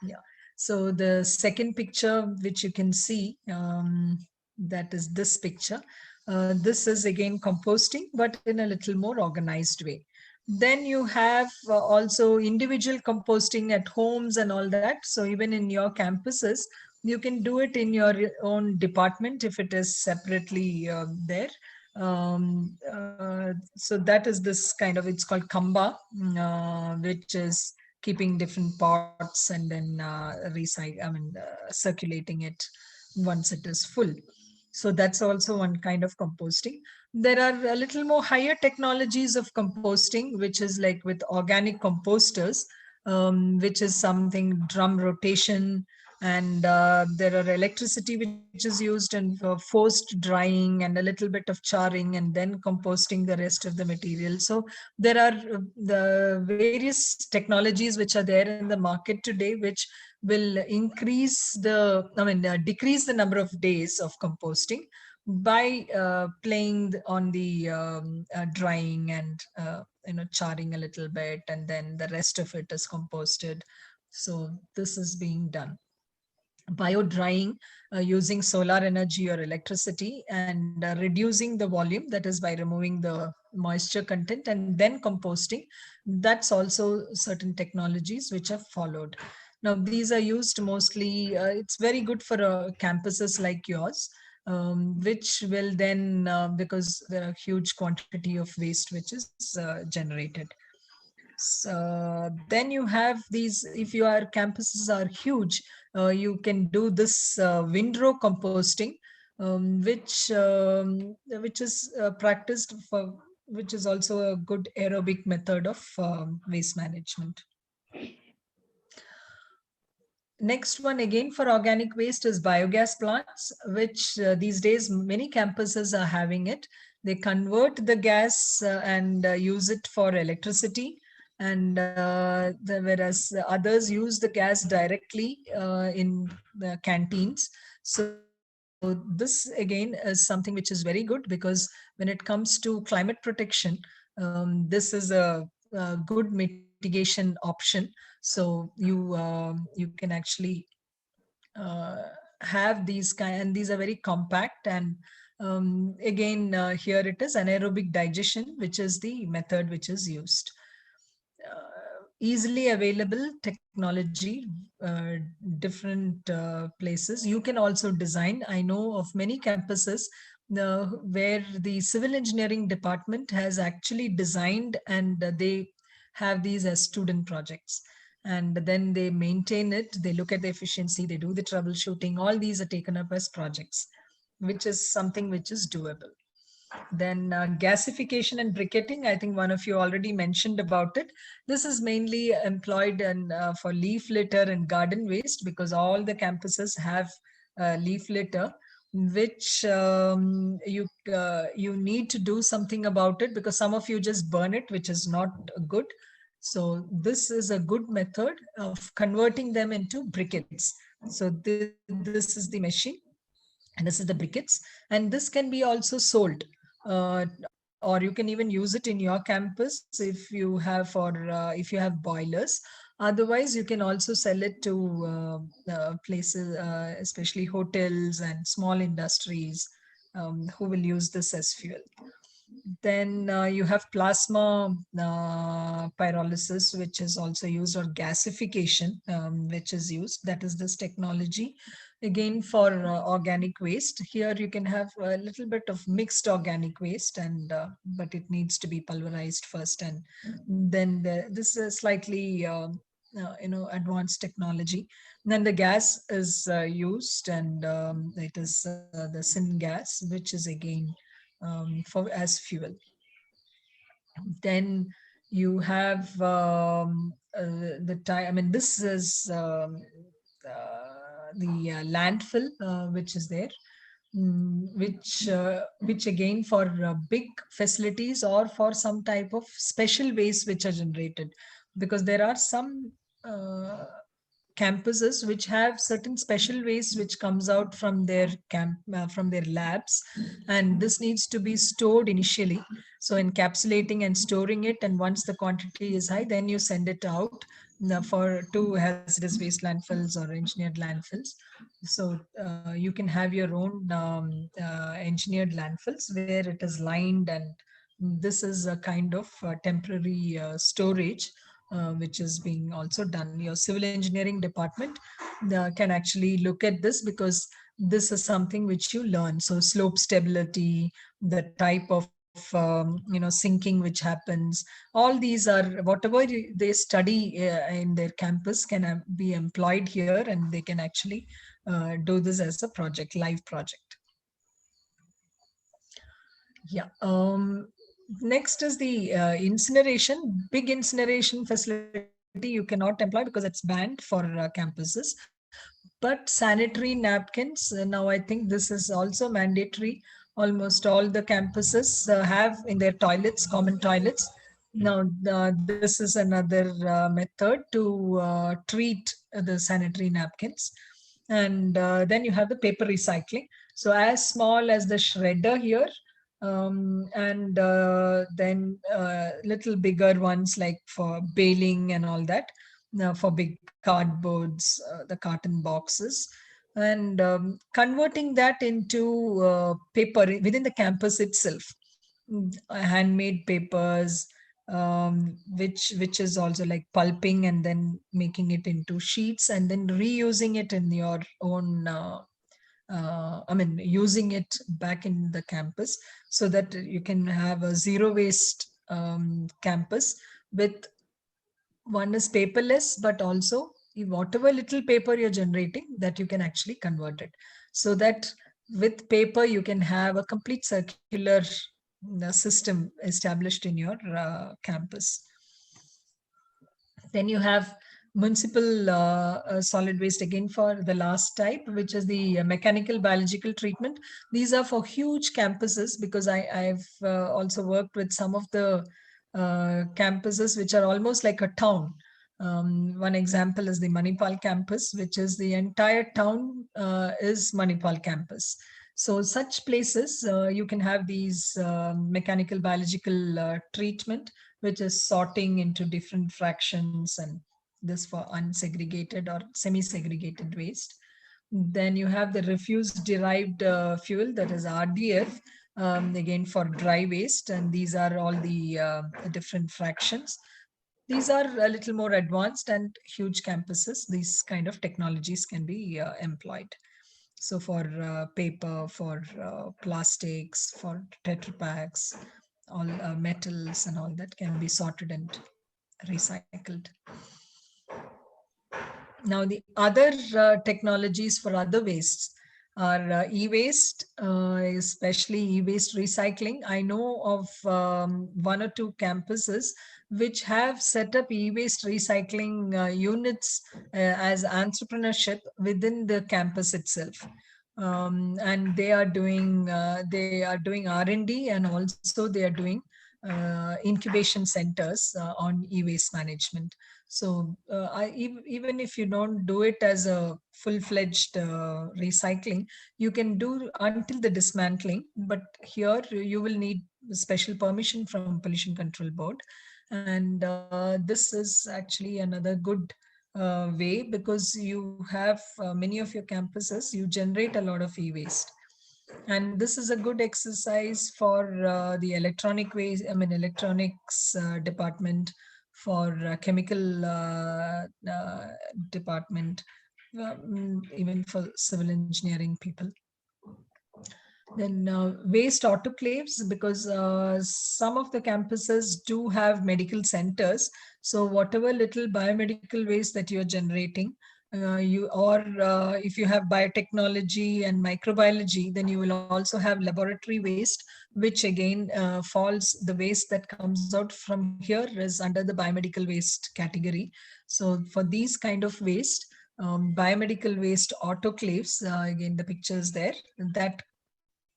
yeah. So the second picture, which you can see, that is this picture. This is again composting, but in a little more organized way. Then you have also individual composting at homes and all that. So even in your campuses, you can do it in your own department if it is separately there. So that is this kind of, it's called Kamba, which is keeping different pots and then circulating it once it is full. So that's also one kind of composting. There are a little more higher technologies of composting, which is like with organic composters, which is something drum rotation, and there are electricity which is used in forced drying and a little bit of charring, and then composting the rest of the material. So there are the various technologies which are there in the market today, which will increase decrease the number of days of composting by playing on the drying and charring a little bit, and then the rest of it is composted. So this is being done. Bio drying using solar energy or electricity, and reducing the volume, that is by removing the moisture content, and then composting. That's also certain technologies which are followed. Now these are used mostly, it's very good for campuses like yours, which will then, because there are huge quantity of waste which is generated. So then you have these, if your campuses are huge, you can do this windrow composting, which is practiced for, which is also a good aerobic method of waste management. Next one again for organic waste is biogas plants, which these days many campuses are having it. They convert the gas and use it for electricity, and whereas others use the gas directly in the canteens. So this again is something which is very good, because when it comes to climate protection, this is a good mitigation option. So you can actually have these kind, and these are very compact. And again, here it is anaerobic digestion, which is the method which is used. Easily available technology, different places. You can also design. I know of many campuses where the civil engineering department has actually designed, and they have these as student projects. and then they maintain it. They look at the efficiency, they do the troubleshooting. All these are taken up as projects, which is something which is doable. Then gasification and briquetting, I think one of you already mentioned about it. This is mainly employed for leaf litter and garden waste, because all the campuses have leaf litter, which you need to do something about it, because some of you just burn it, which is not good. So this is a good method of converting them into briquettes. So this is the machine, and this is the briquettes, and this can be also sold, uh, or you can even use it in your campus if you have boilers. Otherwise, you can also sell it to places, especially hotels and small industries, who will use this as fuel. Then you have plasma pyrolysis, which is also used, or gasification, which is used. That is this technology, again for organic waste. Here you can have a little bit of mixed organic waste, and but it needs to be pulverized first, and then this is a slightly advanced technology. Then the gas is used, and it is the syngas, which is again for as fuel. Then you have the time. I mean, this is the landfill, which is there, which again for big facilities or for some type of special waste which are generated, because there are some campuses which have certain special waste which comes out from their from their labs, and this needs to be stored initially. So encapsulating and storing it, and once the quantity is high, then you send it out for to hazardous waste landfills or engineered landfills. So you can have your own engineered landfills where it is lined, and this is a kind of temporary storage, which is being also done. Your civil engineering department can actually look at this, because this is something which you learn. So slope stability, the type of sinking which happens, all these are whatever they study in their campus can be employed here, and they can actually do this as a project, live project. Yeah. Next is the incineration. Big incineration facility you cannot employ because it's banned for campuses. But sanitary napkins, now I think this is also mandatory. Almost all the campuses have in their toilets, common toilets. Now, this is another method to treat the sanitary napkins. And then you have the paper recycling. So as small as the shredder here, and then little bigger ones like for baling and all that, for big cardboards, the carton boxes, and converting that into paper within the campus itself. Handmade papers, which is also like pulping and then making it into sheets and then reusing it in your own using it back in the campus, so that you can have a zero waste campus with, one is paperless, but also whatever little paper you're generating, that you can actually convert it. So that with paper, you can have a complete circular system established in your campus. Then you have municipal solid waste, again for the last type, which is the mechanical biological treatment. These are for huge campuses, because I've also worked with some of the campuses which are almost like a town. One example is the Manipal campus, which is the entire town is Manipal campus. So such places, you can have these mechanical biological treatment, which is sorting into different fractions, and this for unsegregated or semi-segregated waste. Then you have the refuse derived fuel, that is RDF, again for dry waste, and these are all the different fractions. These are a little more advanced, and huge campuses, these kind of technologies can be employed. So for paper, for plastics, for Tetra Paks, all metals and all that can be sorted and recycled. Now, the other technologies for other wastes are e-waste, especially e-waste recycling. I know of one or two campuses which have set up e-waste recycling units as entrepreneurship within the campus itself. And they are doing R&D, and also they are doing incubation centers on e-waste management. So even if you don't do it as a full-fledged recycling, you can do until the dismantling. But here you will need special permission from Pollution Control Board. And this is actually another good way, because you have many of your campuses, you generate a lot of e-waste. And this is a good exercise for the electronic waste, electronics department, for chemical department, even for civil engineering people. Then waste autoclaves, because some of the campuses do have medical centers. So whatever little biomedical waste that you're generating, if you have biotechnology and microbiology, then you will also have laboratory waste, which again falls, the waste that comes out from here is under the biomedical waste category. So for these kind of waste, biomedical waste autoclaves, again the pictures there, that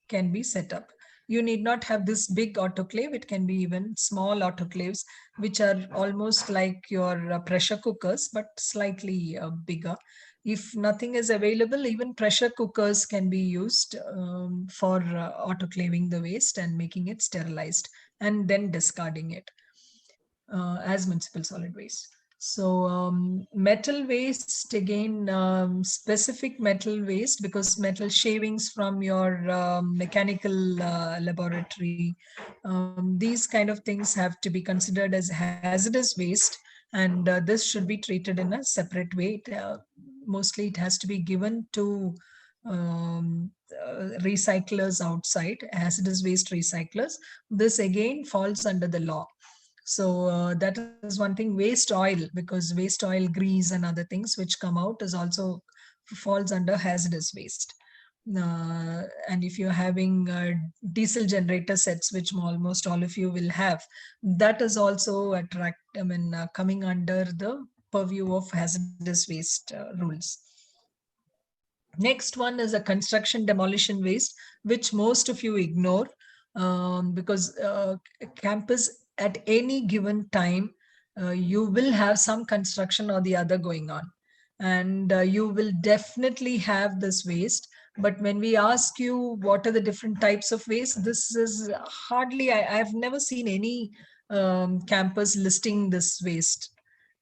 can be set up. You need not have this big autoclave. It can be even small autoclaves, which are almost like your pressure cookers, but slightly bigger. If nothing is available, even pressure cookers can be used for autoclaving the waste and making it sterilized, and then discarding it as municipal solid waste. So metal waste, again, specific metal waste, because metal shavings from your mechanical laboratory, these kind of things have to be considered as hazardous waste. And this should be treated in a separate way. Mostly it has to be given to recyclers outside, hazardous waste recyclers. This again falls under the law. So that is one thing. Waste oil, because waste oil, grease and other things which come out is also falls under hazardous waste. And if you're having diesel generator sets, which almost all of you will have, that is also coming under the purview of hazardous waste rules. Next one is a construction demolition waste, which most of you ignore, because campus at any given time, you will have some construction or the other going on. And you will definitely have this waste. But when we ask you what are the different types of waste, this is hardly, I've never seen any campus listing this waste.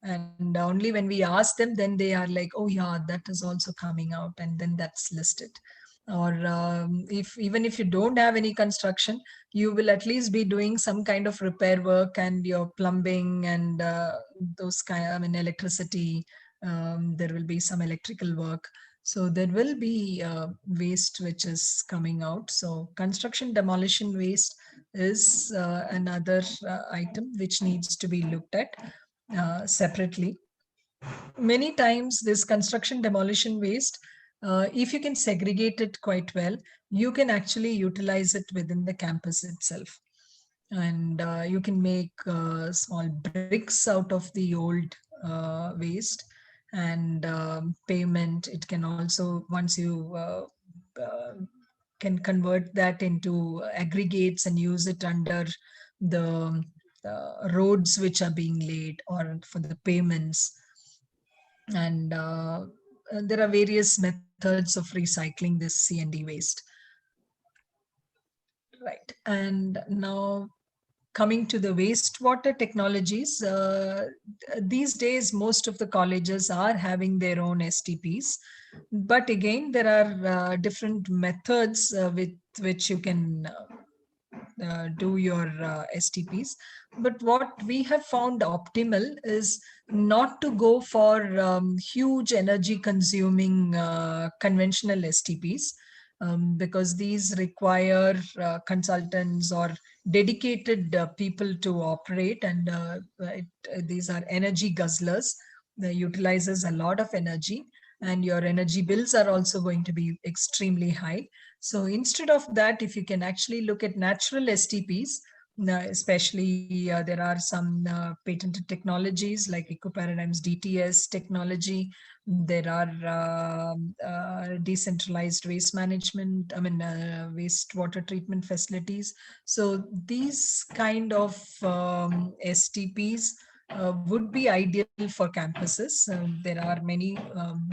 And only when we ask them, then they are like, oh yeah, that is also coming out, and then that's listed. Or even if you don't have any construction, you will at least be doing some kind of repair work, and your plumbing and those kind, electricity, there will be some electrical work. So there will be waste which is coming out. So construction demolition waste is another item which needs to be looked at separately. Many times this construction demolition waste, if you can segregate it quite well, you can actually utilize it within the campus itself. And you can make small bricks out of the old waste, and pavement. It can also, once you can convert that into aggregates and use it under the roads which are being laid, or for the pavements. And there are various methods of recycling this C&D waste. Right. And now coming to the wastewater technologies, these days, most of the colleges are having their own STPs. But again, there are different methods with which you can do your STPs. But what we have found optimal is not to go for huge energy consuming conventional STPs, because these require consultants or dedicated people to operate, and these are energy guzzlers. utilizes a lot of energy, and your energy bills are also going to be extremely high. So instead of that, if you can actually look at natural STPs, especially there are some patented technologies like EcoParadigm's DTS technology. There are decentralized waste management, wastewater treatment facilities. So these kind of STPs would be ideal for campuses. There are many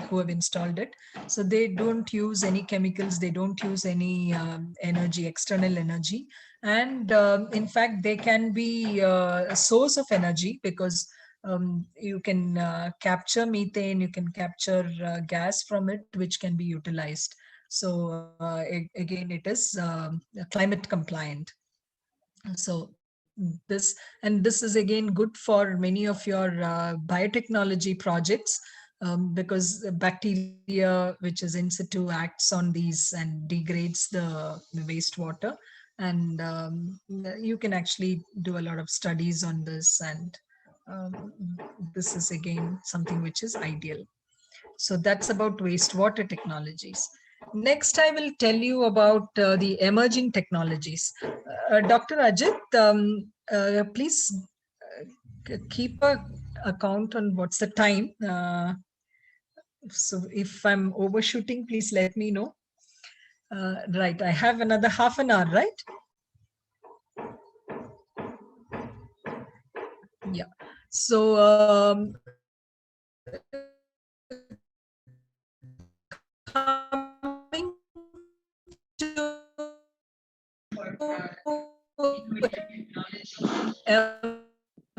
who have installed it. So they don't use any chemicals, they don't use any energy, external energy. And in fact, they can be a source of energy, because you can capture methane, you can capture gas from it, which can be utilized. So again, it is climate compliant. So this is again good for many of your biotechnology projects, because bacteria which is in situ acts on these and degrades the wastewater. And you can actually do a lot of studies on this, and um, this is again something which is ideal. So that's about wastewater technologies. Next, I will tell you about the emerging technologies. Dr. Ajit, please keep a account on what's the time. So if I'm overshooting, please let me know. Right, I have another half an hour, right? Yeah. So coming to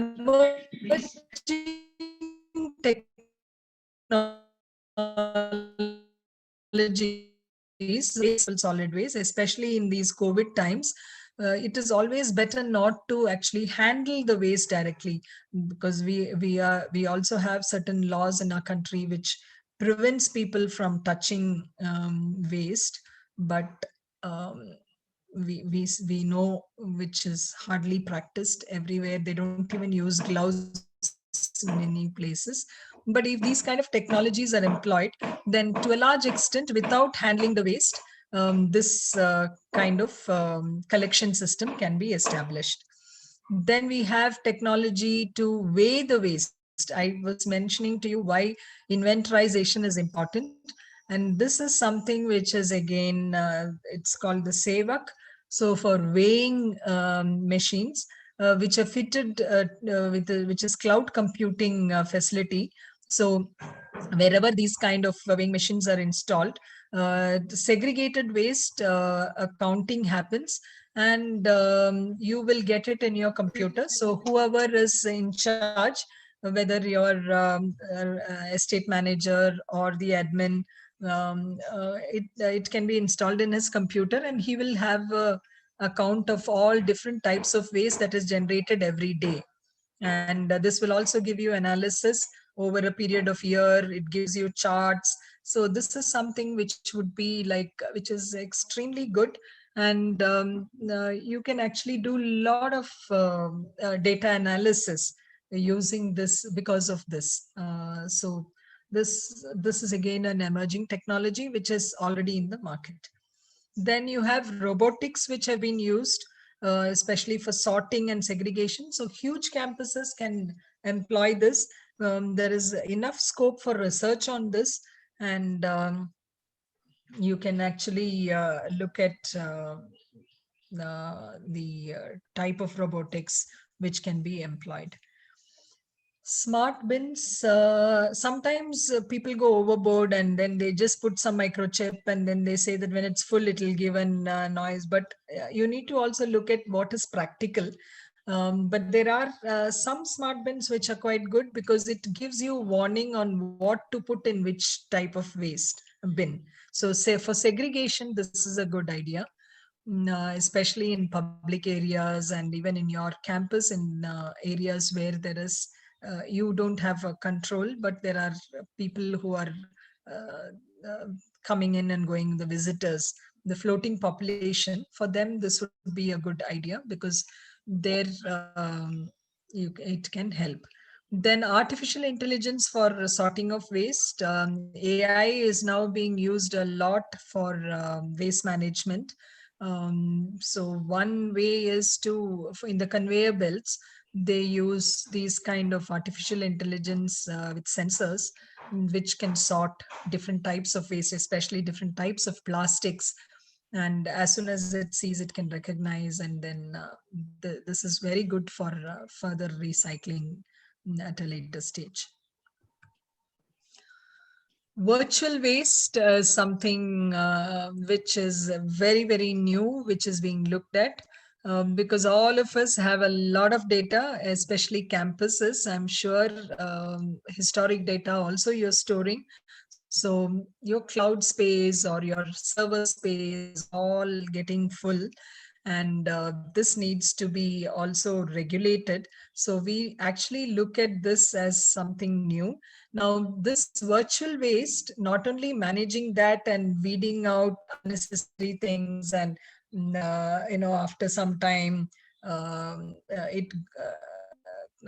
emerging technologies, solid waste, especially in these COVID times. It is always better not to actually handle the waste directly, because we also have certain laws in our country which prevents people from touching waste. But um, we know which is hardly practiced everywhere. They don't even use gloves in many places. But if these kind of technologies are employed, then to a large extent, without handling the waste, this kind of collection system can be established. Then we have technology to weigh the waste. I was mentioning to you why inventorization is important. And this is something which is again, it's called the SEVAC. So for weighing machines, which are fitted which is cloud computing facility. So wherever these kind of weighing machines are installed, segregated waste accounting happens, and you will get it in your computer. So whoever is in charge, whether your estate manager or the admin, it can be installed in his computer, and he will have a account of all different types of waste that is generated every day. And this will also give you analysis over a period of year. It gives you charts. So this is something which would be like, which is extremely good. And you can actually do a lot of data analysis using this because of this. So this is again an emerging technology which is already in the market. Then you have robotics, which have been used, especially for sorting and segregation. So huge campuses can employ this. There is enough scope for research on this, and you can actually look at the type of robotics which can be employed. Smart bins, sometimes people go overboard and then they just put some microchip, and then they say that when it's full it will give an noise. But you need to also look at what is practical. But there are some smart bins which are quite good, because it gives you warning on what to put in which type of waste bin. So say for segregation, this is a good idea. Especially in public areas, and even in your campus, in areas where there is you don't have a control, but there are people who are coming in and going, the visitors, the floating population. For them, this would be a good idea, because there it can help. Then artificial intelligence for sorting of waste. AI is now being used a lot for waste management. So one way is in the conveyor belts, they use these kind of artificial intelligence with sensors, which can sort different types of waste, especially different types of plastics. And as soon as it sees, it can recognize, and then this is very good for further recycling at a later stage. Virtual waste is something which is very, very new, which is being looked at. Because all of us have a lot of data, especially campuses. I'm sure historic data also you're storing. So your cloud space or your server space is all getting full. And this needs to be also regulated. So we actually look at this as something new. Now, this virtual waste, not only managing that and weeding out unnecessary things, and after some time, it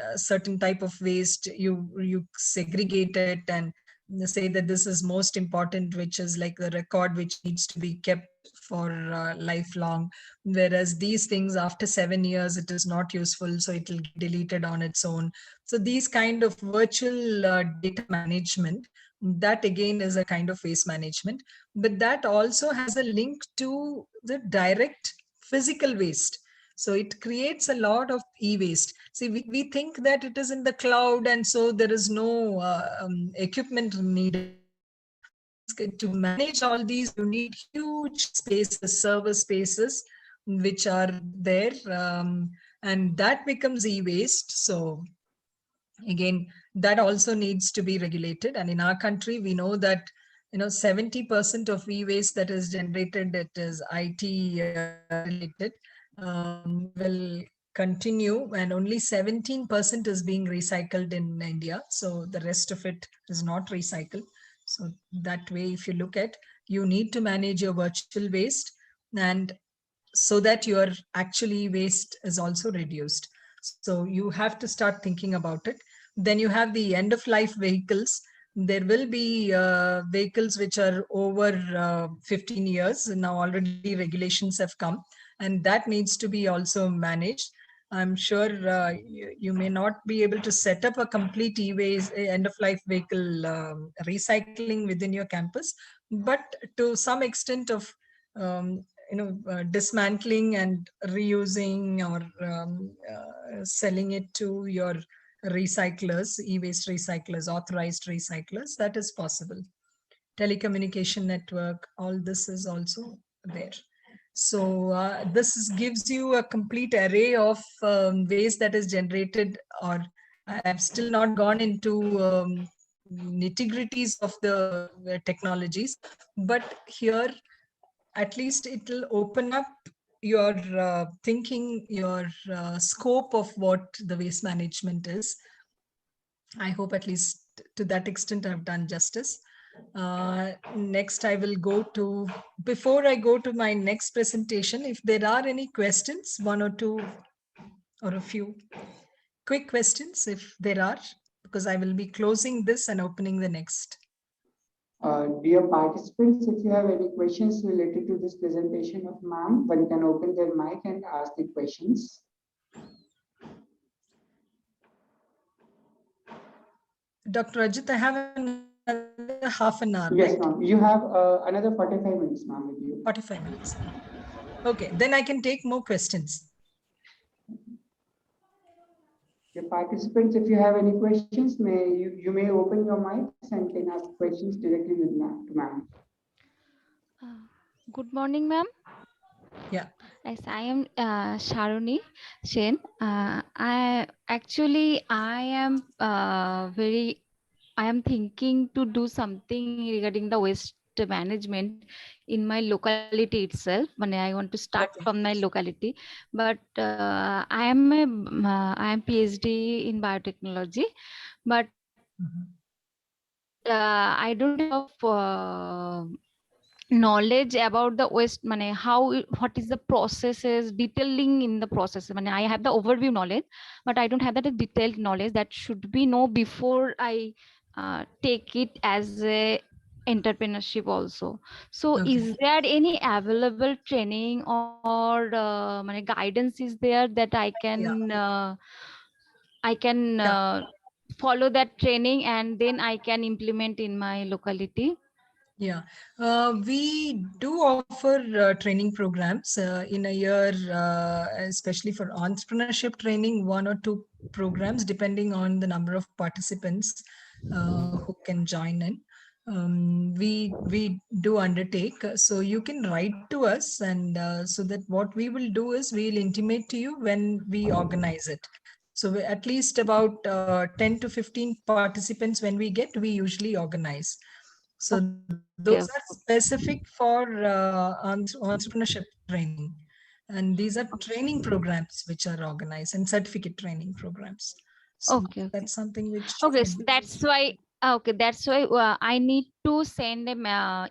a certain type of waste you segregate it and say that this is most important, which is like the record which needs to be kept for lifelong, whereas these things after 7 years it is not useful, so it will get deleted on its own. So these kind of virtual data management, that again is a kind of waste management, but that also has a link to the direct physical waste. So it creates a lot of e-waste. See, we think that it is in the cloud, and so there is no equipment needed. To manage all these, you need huge spaces, server spaces, which are there, and that becomes e-waste. So again, that also needs to be regulated. And in our country, we know that 70% of e-waste that is generated, it is IT related, will continue, and only 17% is being recycled in India. So the rest of it is not recycled. So that way, if you look at, you need to manage your virtual waste, and so that your actually waste is also reduced. So you have to start thinking about it. Then you have the end of life vehicles. There will be vehicles which are over 15 years. Now already regulations have come, and that needs to be also managed. I'm sure you may not be able to set up a complete e-waste end of life vehicle recycling within your campus, but to some extent of dismantling and reusing, or selling it to your recyclers, e-waste recyclers, authorized recyclers, that is possible. Telecommunication network, all this is also there. So this gives you a complete array of waste that is generated. Or I've still not gone into nitty-gritties of the technologies, but here at least it will open up your thinking, your scope of what the waste management is. I hope at least to that extent I've done justice. Next, I will go to, before I go to my next presentation, if there are any questions, one or two or a few quick questions, if there are, because I will be closing this and opening the next. Dear participants, if you have any questions related to this presentation of ma'am, one can open their mic and ask the questions. Dr. Ajit, I have another half an hour. Yes, right? ma'am. You have another 45 minutes, ma'am, with you. 45 minutes. Okay, then I can take more questions. Dear participants, if you have any questions, you may open your mics and can ask questions directly with ma'am. Good morning, ma'am. Yeah. Yes, I am Sharoni Sen. I am thinking to do something regarding the waste management in my locality itself. When I want to start from my locality, but I am PhD in biotechnology, but I don't have knowledge about the waste money, what is the processes, detailing in the process. I have the overview knowledge, but I don't have that detailed knowledge that should be know before I take it as a entrepreneurship also. So Okay. is there any available training or guidance is there that I can Yeah. follow that training and then I can implement in my locality? Yeah, we do offer training programs in a year, especially for entrepreneurship training, 1 or 2 programs, depending on the number of participants who can join in. We do undertake, so you can write to us, and so that what we will do is we'll intimate to you when we organize it. So at least about 10 to 15 participants when we get, we usually organize. So those Okay. are specific for entrepreneurship training. And these are training programs which are organized, and certificate training programs. So Okay. that's something which Okay, can be. that's why I need to send an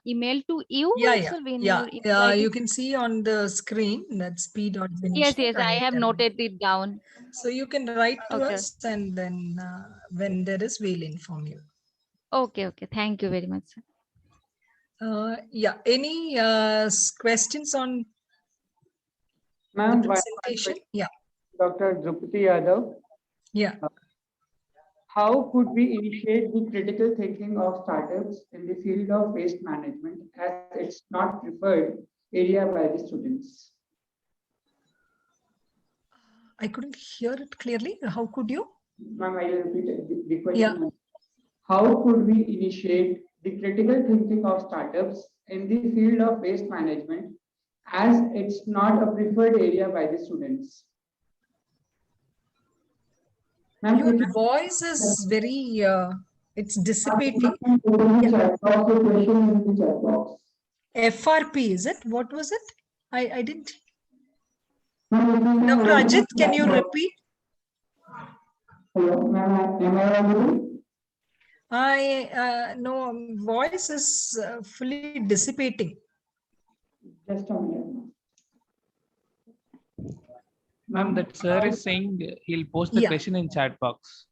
email to you Yeah, itself in your email yeah. ID. You can see on the screen that's Yes, p.vinishek. yes, I have noted it down. So you can write to Okay, us, and then when there is, we'll inform you. okay, okay. Thank you very much, sir. Yeah, any questions on the Ma'am, presentation? Yeah, Dr. Drupati Yadav, yeah. how could we initiate the critical thinking of startups in the field of waste management as it's not preferred area by the students? I couldn't hear it clearly. How could you? Ma'am, I will repeat it. The Yeah. question. How could we initiate the critical thinking of startups in the field of waste management as it's not a preferred area by the students? Ma'am, Your if you voice is very, it's dissipating. can open the chat box, the question in the chat box. FRP, is it? What was it? I didn't. Ma'am, if you can Dr. open Ajit, the can chat you box. repeat? Hello, ma'am, am I audible? No, voice is fully dissipating. Just a minute. Ma'am, that sir is saying he'll post the Yeah. question in chat box.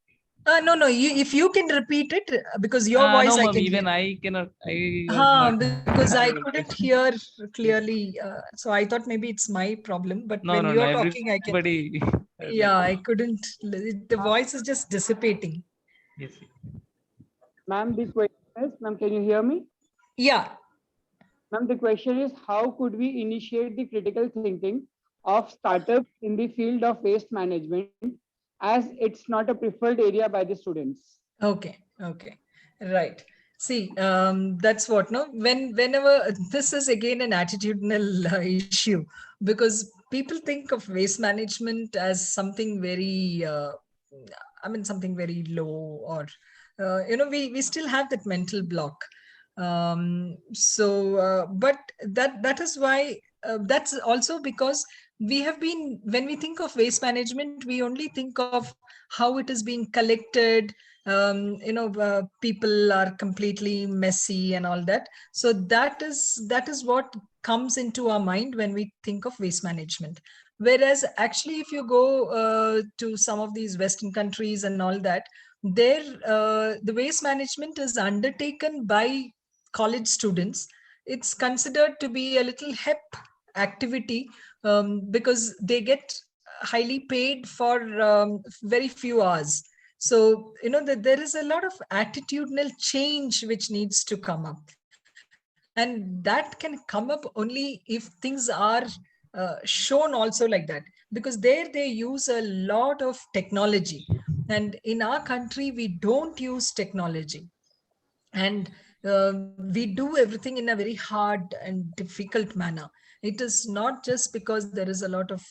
No, if you can repeat it, because your voice No, I ma'am, can even hear. I cannot. I was not Because I able to- couldn't hear clearly. So I thought maybe it's my problem, but No, when no, no. you're talking, I can. Everybody. Yeah, I couldn't. The voice is just dissipating. Yes. Ma'am, the question is, ma'am, can you hear me? Yeah. Ma'am, the question is, how could we initiate the critical thinking of startups in the field of waste management as it's not a preferred area by the students? Okay. Right. See, that's what, no, whenever this is again an attitudinal issue, because people think of waste management as something very, something very low, or, we still have that mental block. But that is why, that's also because we have been, when we think of waste management, we only think of how it is being collected. People are completely messy and all that. So that is what comes into our mind when we think of waste management. Whereas actually, if you go to some of these Western countries and all that, there the waste management is undertaken by college students. It's considered to be a little hip activity, because they get highly paid for very few hours. So that there is a lot of attitudinal change which needs to come up, and that can come up only if things are shown also like that, because there they use a lot of technology, and in our country we don't use technology. And we do everything in a very hard and difficult manner. It is not just because there is a lot of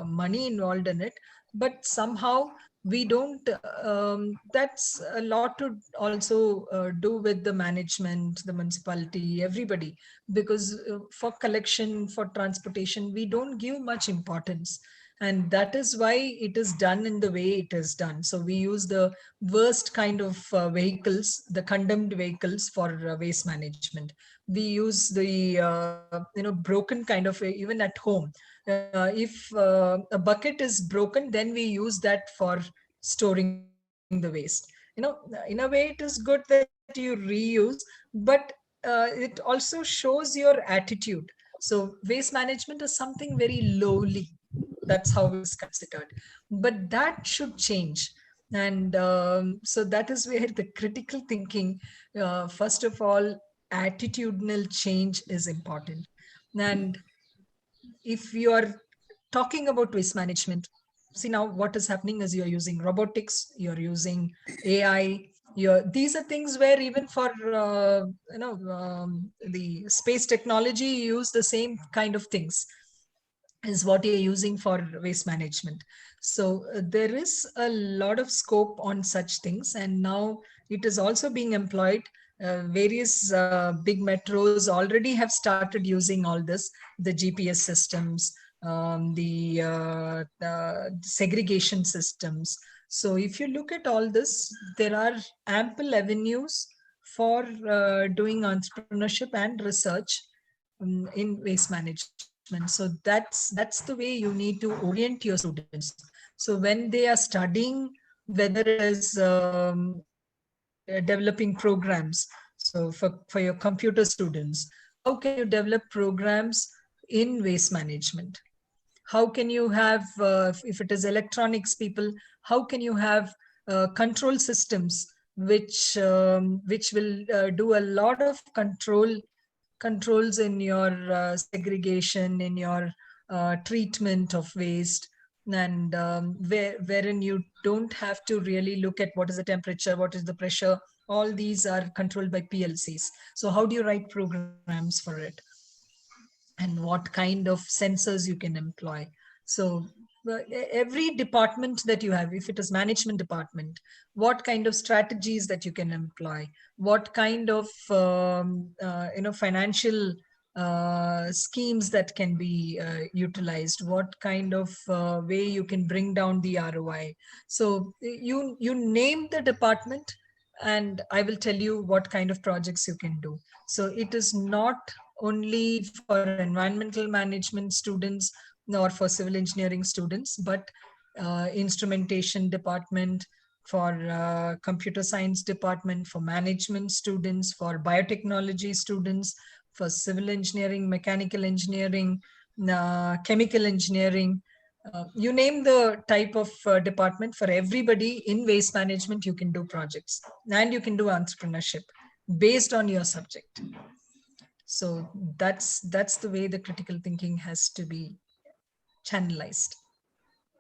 money involved in it, but somehow we don't, that's a lot to also do with the management, the municipality, everybody, because for collection, for transportation, we don't give much importance. And that is why it is done in the way it is done. So we use the worst kind of vehicles, the condemned vehicles for waste management. We use the broken kind of, even at home. If a bucket is broken, then we use that for storing the waste. In a way, it is good that you reuse, but it also shows your attitude. So waste management is something very lowly. That's how it is considered. But that should change. And so that is where the critical thinking, first of all, attitudinal change is important. And if you are talking about waste management, see now what is happening is you're using robotics, you're using AI. These are things where even for the space technology, you use the same kind of things is what you're using for waste management. So there is a lot of scope on such things, and now it is also being employed. Various big metros already have started using all this, the GPS systems, the segregation systems. So if you look at all this, there are ample avenues for doing entrepreneurship and research in waste management. So that's the way you need to orient your students. So when they are studying, whether it is developing programs, so for your computer students, how can you develop programs in waste management? How can you have, if it is electronics people, how can you have control systems which will do a lot of controls in your segregation, in your treatment of waste, and wherein you don't have to really look at what is the temperature, what is the pressure. All these are controlled by PLCs. So how do you write programs for it? And what kind of sensors you can employ. So every department that you have, if it is management department, what kind of strategies that you can employ, what kind of financial schemes that can be utilized, what kind of way you can bring down the ROI. So you name the department, and I will tell you what kind of projects you can do. So it is not only for environmental management students or for civil engineering students, but instrumentation department, for computer science department, for management students, for biotechnology students, for civil engineering, mechanical engineering, chemical engineering. You name the type of department, for everybody in waste management, you can do projects and you can do entrepreneurship based on your subject. So that's the way the critical thinking has to be channelized.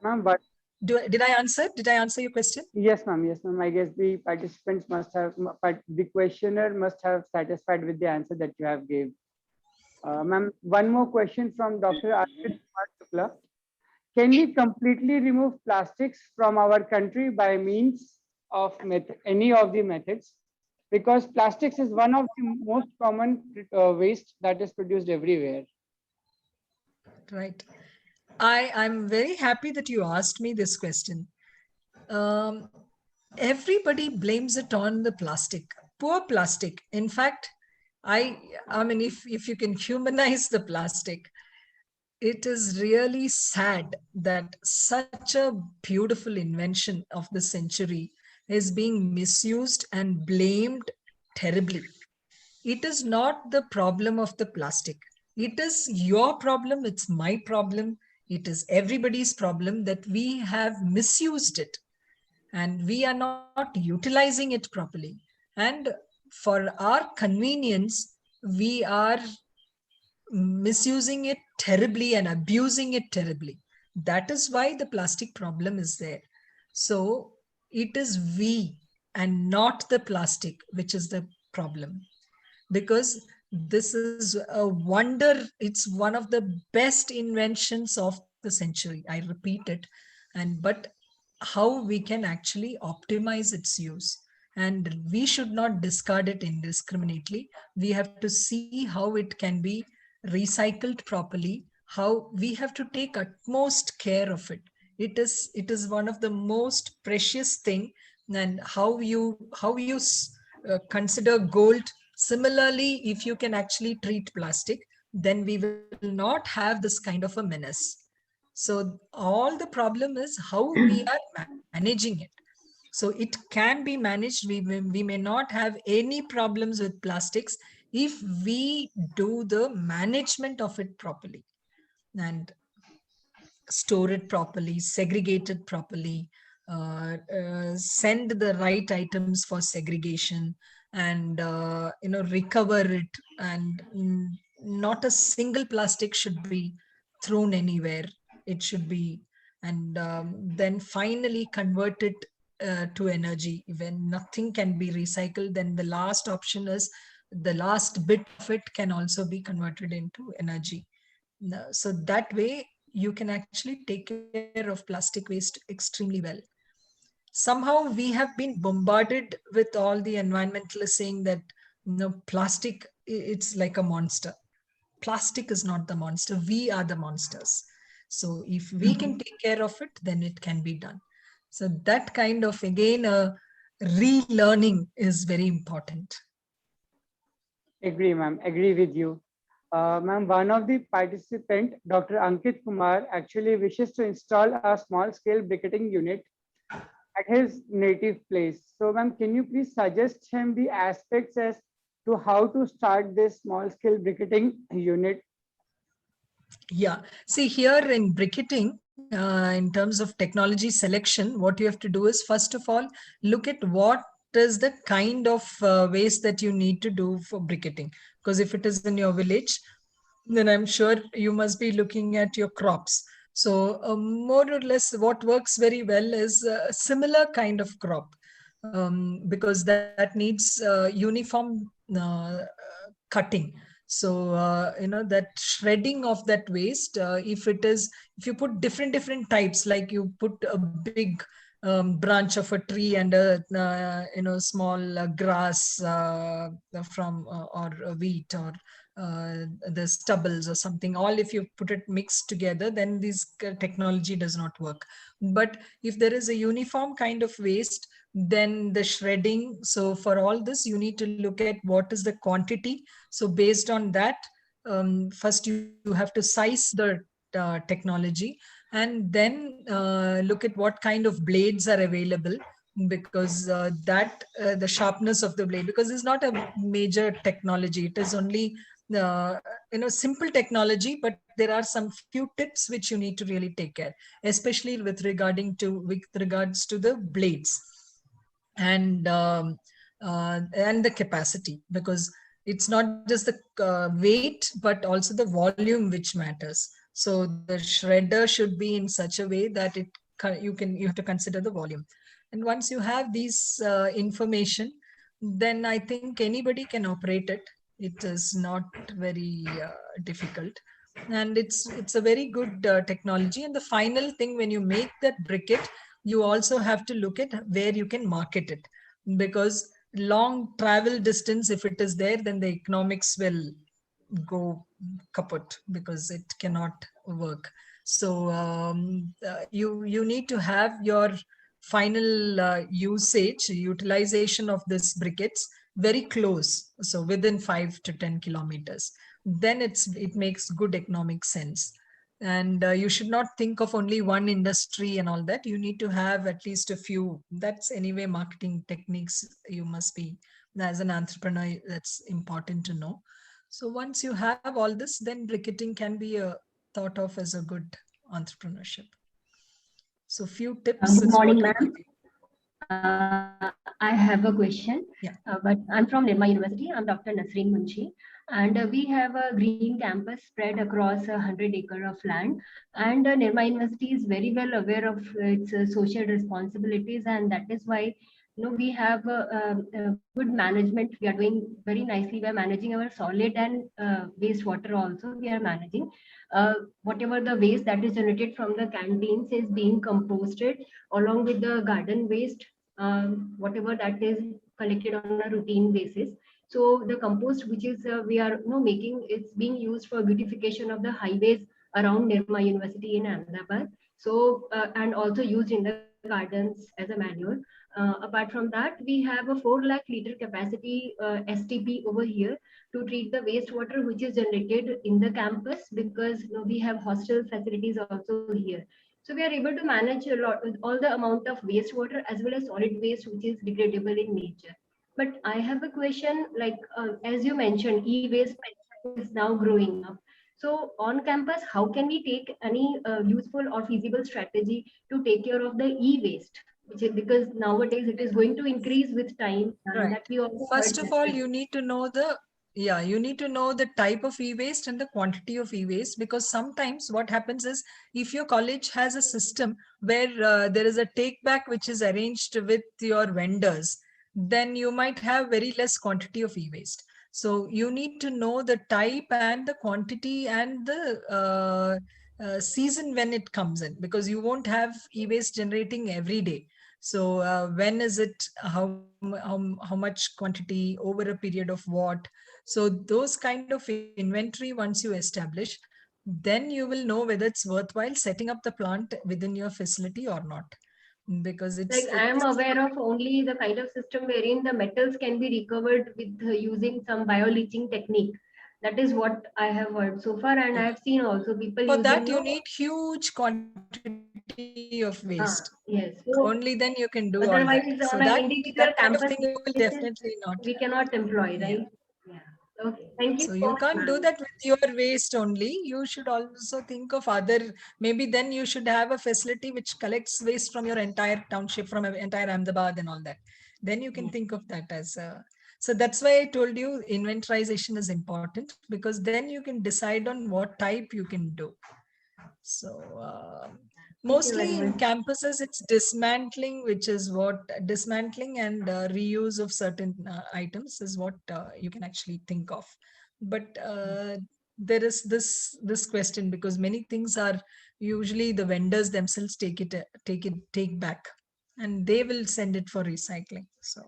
Ma'am, but Did I answer? Did I answer your question? yes, ma'am. Yes, ma'am. I guess the participants must have, but the questioner must have satisfied with the answer that you have gave. Ma'am, one more question from Dr. Arpit Kumar Shukla. Can we completely remove plastics from our country by means of any of the methods? Because plastics is one of the most common waste that is produced everywhere. Right. I'm very happy that you asked me this question. Everybody blames it on the plastic, poor plastic. In fact, I mean, if you can humanize the plastic, it is really sad that such a beautiful invention of the century is being misused and blamed terribly. It is not the problem of the plastic. It is your problem. It's my problem. It is everybody's problem that we have misused it and we are not utilizing it properly. And for our convenience, we are misusing it terribly and abusing it terribly. That is why the plastic problem is there. So it is we and not the plastic which is the problem, because this is a wonder. It's one of the best inventions of the century. I repeat it. But how we can actually optimize its use, and we should not discard it indiscriminately. We have to see how it can be recycled properly, how we have to take utmost care of it. It is one of the most precious thing. And how you consider gold, similarly, if you can actually treat plastic, then we will not have this kind of a menace. So all the problem is how we are managing it. So it can be managed. We may not have any problems with plastics if we do the management of it properly and store it properly, segregate it properly, send the right items for segregation, and recover it. And not a single plastic should be thrown anywhere. It should be, and then finally convert it to energy. When nothing can be recycled, then the last option is the last bit of it can also be converted into energy. So that way you can actually take care of plastic waste extremely well. Somehow we have been bombarded with all the environmentalists saying that plastic, it's like a monster. Plastic is not the monster, we are the monsters. So if we can take care of it, then it can be done. So that kind of, again, relearning is very important. Agree, ma'am. Agree with you. Ma'am, one of the participant, Dr. Ankit Kumar, actually wishes to install a small-scale briquetting unit at his native place. So, ma'am, can you please suggest him the aspects as to how to start this small-scale briquetting unit? Yeah. See, here in briquetting, in terms of technology selection, what you have to do is, first of all, look at what is the kind of waste that you need to do for briquetting. Because if it is in your village, then I'm sure you must be looking at your crops. So more or less what works very well is a similar kind of crop, because that needs uniform cutting. So that shredding of that waste, if you put different types, like you put a big branch of a tree and a small grass from or a wheat, or the stubbles or something, all if you put it mixed together, then this technology does not work. But if there is a uniform kind of waste, then the shredding, so for all this you need to look at what is the quantity. So based on that, first you have to size the technology, and then look at what kind of blades are available, because the sharpness of the blade, because it's not a major technology, it is only simple technology, but there are some few tips which you need to really take care, especially with regards to the blades and the capacity, because it's not just the weight but also the volume which matters. So the shredder should be in such a way that you have to consider the volume. And once you have these information, then I think anybody can operate it. It is not very difficult, and it's a very good technology. And the final thing, when you make that briquette, you also have to look at where you can market it, because long travel distance, if it is there, then the economics will go kaput, because it cannot work. So you need to have your final utilization of this briquettes very close, so within 5 to 10 kilometers, then it makes good economic sense. And you should not think of only one industry and all that. You need to have at least a few. That's anyway marketing techniques you must be, as an entrepreneur, that's important to know. So once you have all this, then briquetting can be thought of as a good entrepreneurship. So few tips. Good morning, ma'am. I have a question, Yeah. But I'm from Nirma University. I'm Dr. Nasreen Munshi, and we have a green campus spread across 100 acres of land. And Nirma University is very well aware of its social responsibilities, and that is why we have a good management. We are doing very nicely. We are managing our solid and wastewater also. We are managing whatever the waste that is generated from the canteens is being composted along with the garden waste, whatever that is collected on a routine basis. So the compost which is we are making, it's being used for beautification of the highways around Nirma University in Ahmedabad. So, and also used in the gardens as a manure. Apart from that, we have a 4 lakh liter capacity STP over here to treat the wastewater which is generated in the campus, because we have hostel facilities also here. So we are able to manage a lot with all the amount of wastewater as well as solid waste which is degradable in nature. But I have a question, like as you mentioned, e-waste is now growing up. So on campus, how can we take any useful or feasible strategy to take care of the e-waste? Because nowadays it is going to increase with time, and Right. that we also First heard of all, that. you need to know you need to know the type of e-waste and the quantity of e-waste, because sometimes what happens is, if your college has a system where there is a take back which is arranged with your vendors, then you might have very less quantity of e-waste. So you need to know the type and the quantity and the season when it comes in, because you won't have e-waste generating every day. So when is it, how much quantity, over a period of what? So those kind of inventory, once you establish, then you will know whether it's worthwhile setting up the plant within your facility or not, because Like I am aware of only the kind of system wherein the metals can be recovered with using some bioleaching technique. That is what I have heard so far, and I have seen also people for using. that you need huge quantity of waste. Yes. So Only then you can do all otherwise, that. So on an that individual kind of campus thing you will basis, definitely not. we cannot employ, Yeah. right? Yeah. Okay. Thank you So so you much, can't do ma'am. that with your waste only. You should also think of other, maybe then you should have a facility which collects waste from your entire township, from entire Ahmedabad and all that. Then you can think of that as a, so that's why I told you inventorization is important, because then you can decide on what type you can do. So Thank you very mostly in much. campuses, it's dismantling, which is what dismantling and reuse of certain items is what you can actually think of. But there is this question, because many things are usually the vendors themselves take back, and they will send it for recycling. So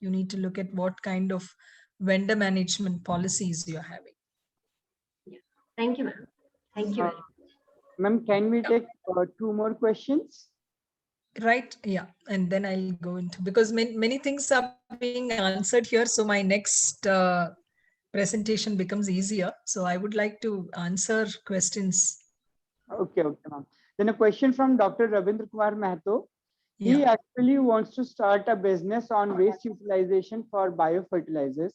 you need to look at what kind of vendor management policies you're having. Yeah. Thank you, ma'am. Thank you Uh, very much. Ma'am, can we take 2 more questions? Right, yeah, and then I'll go into, because many things are being answered here, so my next presentation becomes easier. So I would like to answer questions. Okay, ma'am. Then a question from Dr. Ravindra Kumar Mahato. He Yeah, actually wants to start a business on waste utilization for biofertilizers.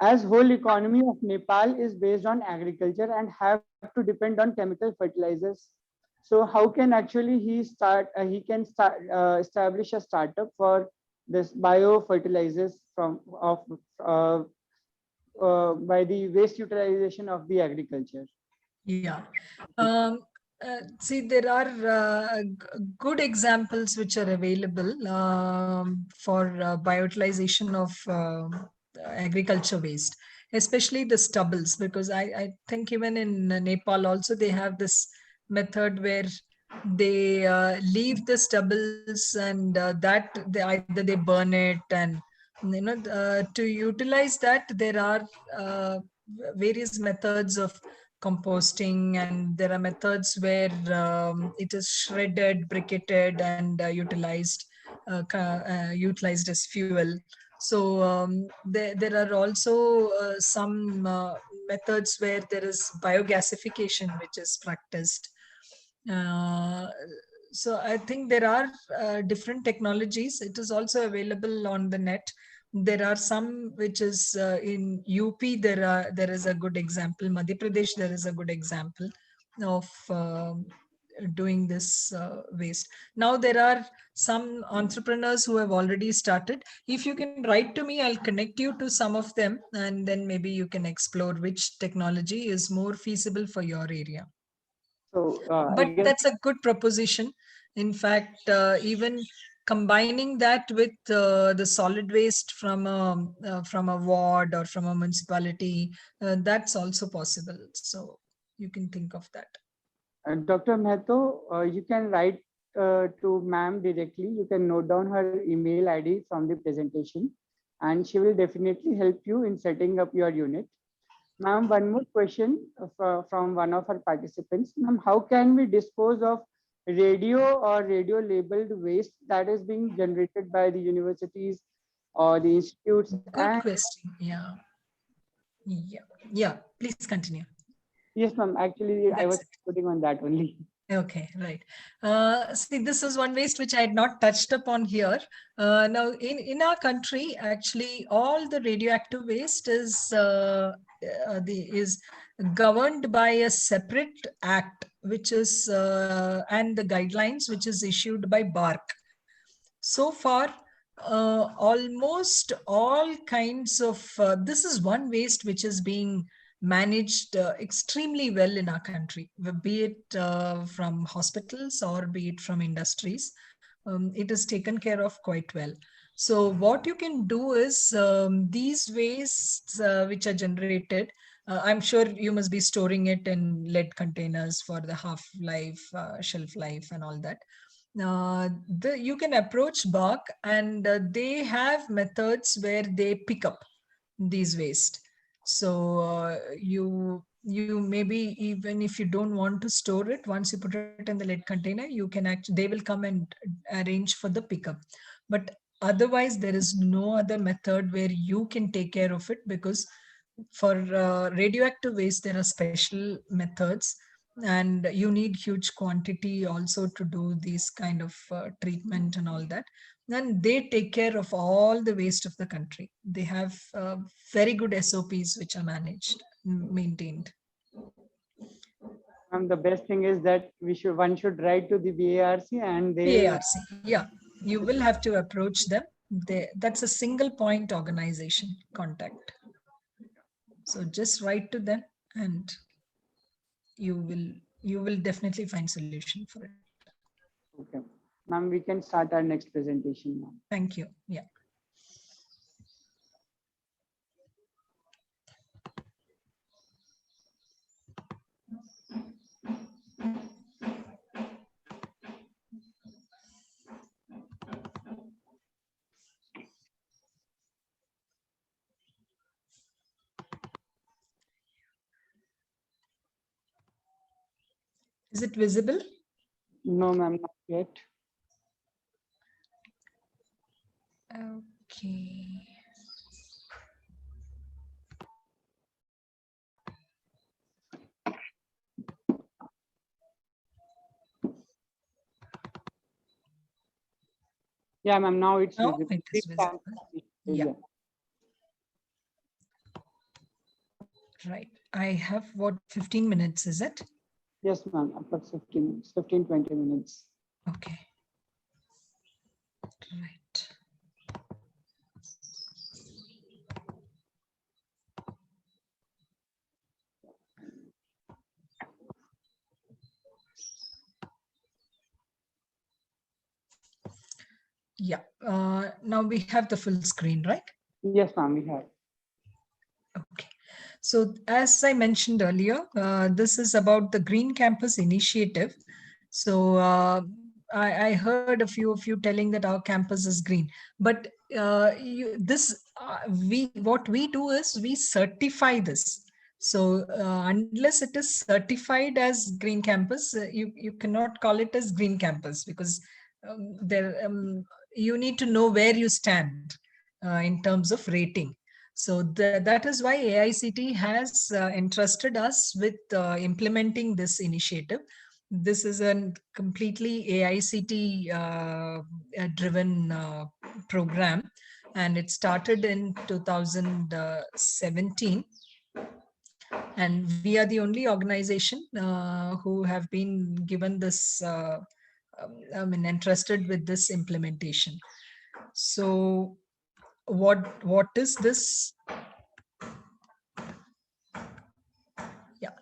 As whole economy of Nepal is based on agriculture and have to depend on chemical fertilizers. So how can actually he can start establish a startup for this biofertilizers uh, by the waste utilization of the agriculture? yeah. See, there are good examples which are available for bioutilization of agriculture waste, especially the stubbles, because I think even in Nepal also they have this method where they leave the stubbles, and that they either they burn it, and to utilize that there are various methods of composting, and there are methods where it is shredded, briquetted, and utilized as fuel. So there are also some methods where there is biogasification which is practiced. uh, so I think there are different technologies. It is also available on the net. There are some which is in UP. There is a good example. Madhya Pradesh, there is a good example of doing this waste. Now there are some entrepreneurs who have already started. If you can write to me, I'll connect you to some of them, and then maybe you can explore which technology is more feasible for your area. So I But guess that's a good proposition. In fact, even combining that with the solid waste from a ward or from a municipality, that's also possible. So you can think of that. Dr. Mehto, you can write to ma'am directly. You can note down her email ID from the presentation, and she will definitely help you in setting up your unit. Ma'am, one more question from one of our participants. Ma'am, how can we dispose of radio or radio labeled waste that is being generated by the universities or the institutes? Good And question. Yeah. Yeah. Please continue. yes, ma'am, actually, I That's was it. putting on that only. Okay, right. See, this is one waste which I had not touched upon here. Now, in our country, actually, all the radioactive waste is governed by a separate act, which is and the guidelines which is issued by BARC. So far, almost all kinds of this is one waste which is being managed extremely well in our country, be it from hospitals or be it from industries. It is taken care of quite well. So what you can do is these wastes which are generated, I'm sure you must be storing it in lead containers for the half-life, shelf life and all that. You can approach BARC and they have methods where they pick up these waste. So you maybe even if you don't want to store it, once you put it in the lead container, you can actually they will come and arrange for the pickup. But otherwise, there is no other method where you can take care of it, because for radioactive waste there are special methods and you need huge quantity also to do these kind of treatment and all that. And they take care of all the waste of the country. They have very good SOPs which are managed, maintained. The best thing is that one should write to the BARC and they BARC, yeah, you will have to approach them. That's a single point organization contact. So just write to them and you will definitely find solution for it. Okay. Ma'am, we can start our next presentation now. Thank you. Yeah. Is it visible? No, ma'am, not yet. Okay. Yeah, ma'am, now it's Now visible. it is visible. Yeah. Right. I have what, 15 minutes, is it? Yes, ma'am, about 15, 20 minutes. Okay. Right. Yeah. Now we have the full screen, right? Yes, ma'am, we have. Okay. So as I mentioned earlier, this is about the Green Campus Initiative. So I heard a few of you telling that our campus is green, but what we do is we certify this. So unless it is certified as green campus, you cannot call it as green campus, because you need to know where you stand in terms of rating. So that is why AICT has entrusted us with implementing this initiative. This is a completely AICT driven program, and it started in 2017. And we are the only organization who have been given this, entrusted with this implementation. So what is this? Yeah,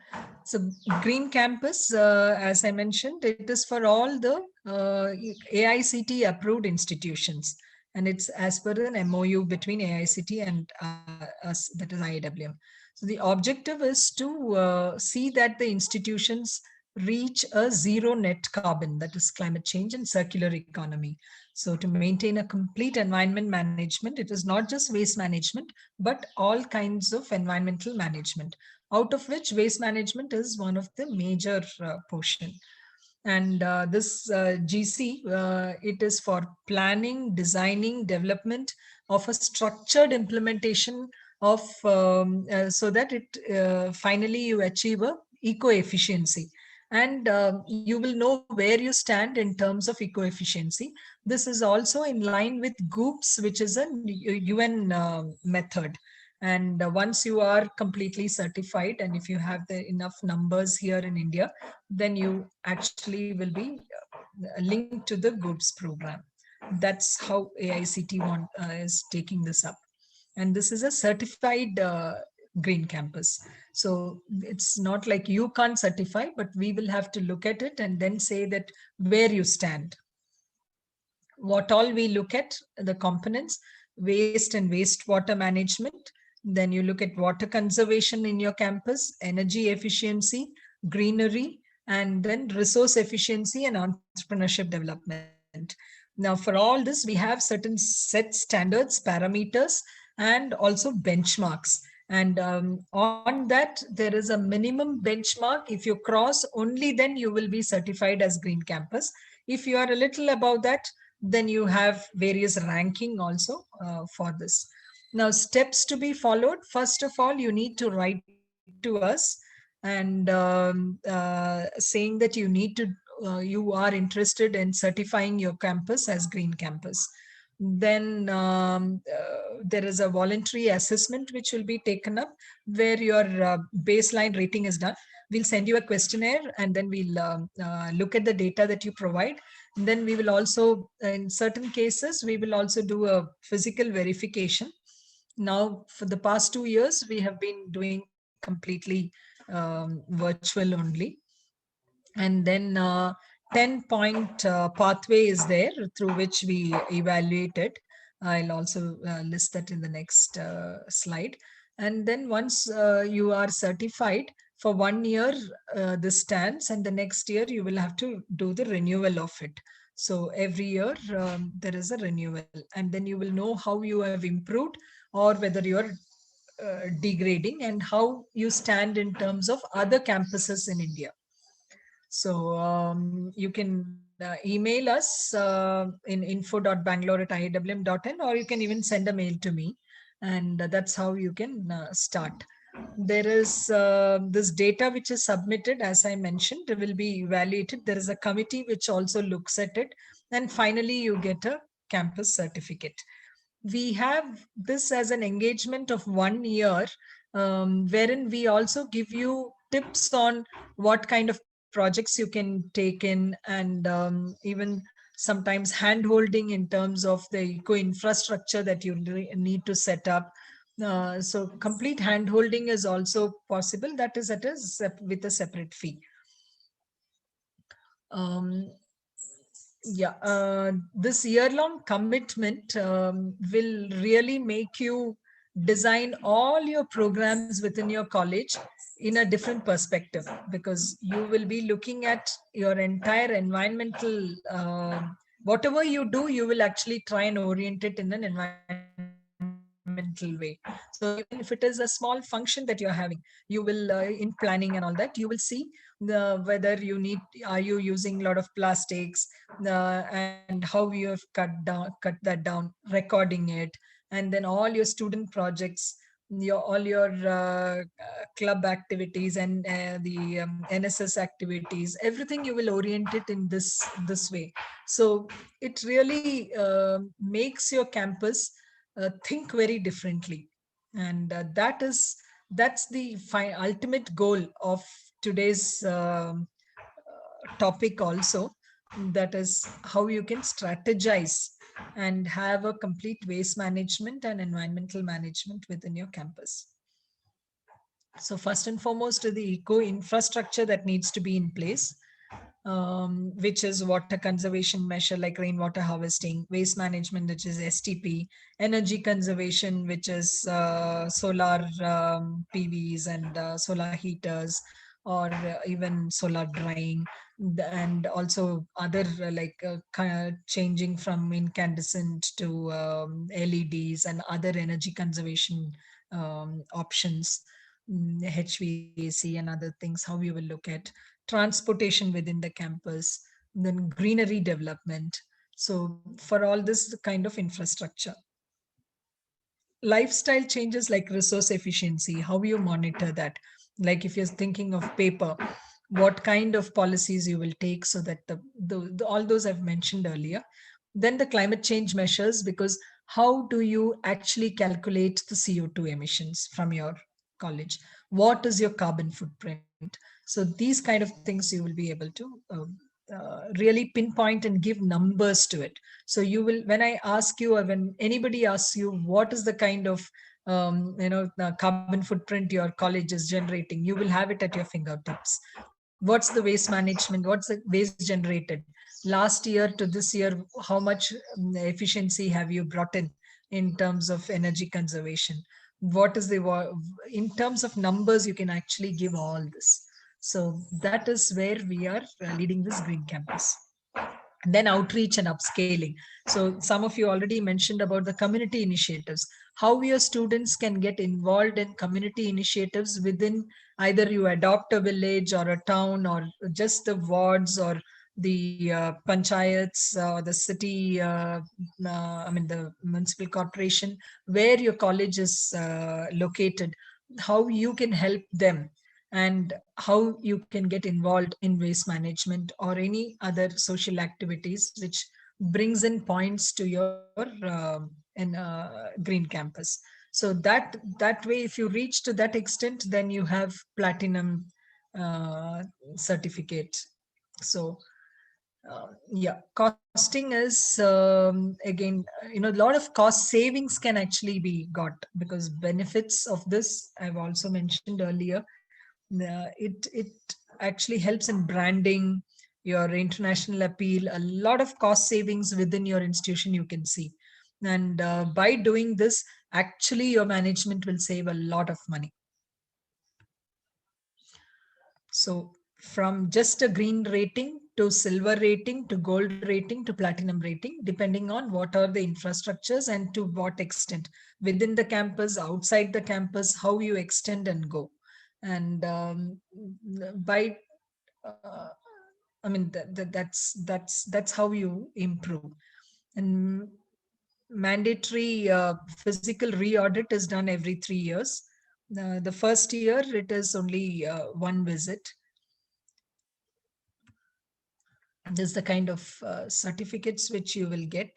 so Green Campus, as I mentioned, it is for all the AICT approved institutions, and it's as per an MOU between AICT and us, that is IIWM. So the objective is to see that the institutions reach a zero net carbon, that is climate change and circular economy. So to maintain a complete environment management, it is not just waste management, but all kinds of environmental management, out of which waste management is one of the major portion. And this GC, it is for planning, designing, development of a structured implementation of so that it finally you achieve a eco-efficiency. And you will know where you stand in terms of eco-efficiency. This is also in line with GOOPS, which is a UN method. And once you are completely certified, and if you have the enough numbers here in India, then you actually will be linked to the GOOPS program. That's how AICT is taking this up. And this is a certified green campus. So it's not like you can't certify, but we will have to look at it and then say that where you stand. What all we look at, the components: waste and wastewater management. Then you look at water conservation in your campus, energy efficiency, greenery, and then resource efficiency and entrepreneurship development. Now, for all this, we have certain set standards, parameters, and also benchmarks. And on that, there is a minimum benchmark. If you cross, only then you will be certified as green campus. If you are a little above that, then you have various ranking also for this. Now, steps to be followed. First of all, you need to write to us and saying that you are interested in certifying your campus as green campus. Then there is a voluntary assessment which will be taken up, where your baseline rating is done. We'll send you a questionnaire, and then we'll look at the data that you provide. And then we will also, in certain cases, we will also do a physical verification. Now, for the past 2 years, we have been doing completely virtual only. And then 10-point pathway is there through which we evaluate it. I'll also list that in the next slide. And then once you are certified, for 1 year, this stands, and the next year you will have to do the renewal of it. So every year there is a renewal, and then you will know how you have improved or whether you're degrading, and how you stand in terms of other campuses in India. So you can email us in info.bangalore@iawm.in, or you can even send a mail to me, and that's how you can start. There is this data which is submitted, as I mentioned, will be evaluated. There is a committee which also looks at it, and finally you get a campus certificate. We have this as an engagement of 1 year, wherein we also give you tips on what kind of projects you can take in, and even sometimes hand-holding in terms of the eco-infrastructure that you need to set up. So complete hand-holding is also possible. That is with a separate fee. This year-long commitment will really make you design all your programs within your college in a different perspective, because you will be looking at your entire environmental, whatever you do, you will actually try and orient it in an environmental way. So even if it is a small function that you're having, you will in planning and all that, you will see whether are you using a lot of plastics, and how you have cut that down, recording it. And then all your student projects, all your club activities, and the NSS activities, everything you will orient it in this way. So it really makes your campus think very differently. And that's the ultimate goal of today's topic also. That is how you can strategize and have a complete waste management and environmental management within your campus. So first and foremost, the eco infrastructure that needs to be in place, which is water conservation measure like rainwater harvesting, waste management, which is STP, energy conservation, which is solar PVs and solar heaters, or even solar drying. and also other kind of changing from incandescent to LEDs and other energy conservation options, HVAC and other things, how we will look at transportation within the campus, then greenery development. So for all this kind of infrastructure, lifestyle changes like resource efficiency, how you monitor that. Like if you're thinking of paper, what kind of policies you will take so that all those I've mentioned earlier. Then the climate change measures, because how do you actually calculate the CO2 emissions from your college? What is your carbon footprint? So these kind of things you will be able to really pinpoint and give numbers to it. So you will, when I ask you, or when anybody asks you, what is the kind of carbon footprint your college is generating, you will have it at your fingertips. What's the waste management? What's the waste generated? Last year to this year, how much efficiency have you brought in terms of energy conservation? What is in terms of numbers, you can actually give all this. So that is where we are leading this green campus. And then outreach and upscaling. So some of you already mentioned about the community initiatives, how your students can get involved in community initiatives within, either you adopt a village or a town or just the wards or the panchayats or the city, the municipal corporation where your college is located, how you can help them and how you can get involved in waste management or any other social activities which brings in points to your green campus. So that way, if you reach to that extent, then you have platinum certificate. So yeah, costing is again, a lot of cost savings can actually be got, because benefits of this I've also mentioned earlier. It actually helps in branding, your international appeal, a lot of cost savings within your institution you can see. And by doing this, actually your management will save a lot of money. So from just a green rating to silver rating to gold rating to platinum rating, depending on what are the infrastructures and to what extent within the campus, outside the campus, how you extend and go. And by that's how you improve. And mandatory physical re-audit is done every 3 years. The first year it is only one visit. This is the kind of certificates which you will get.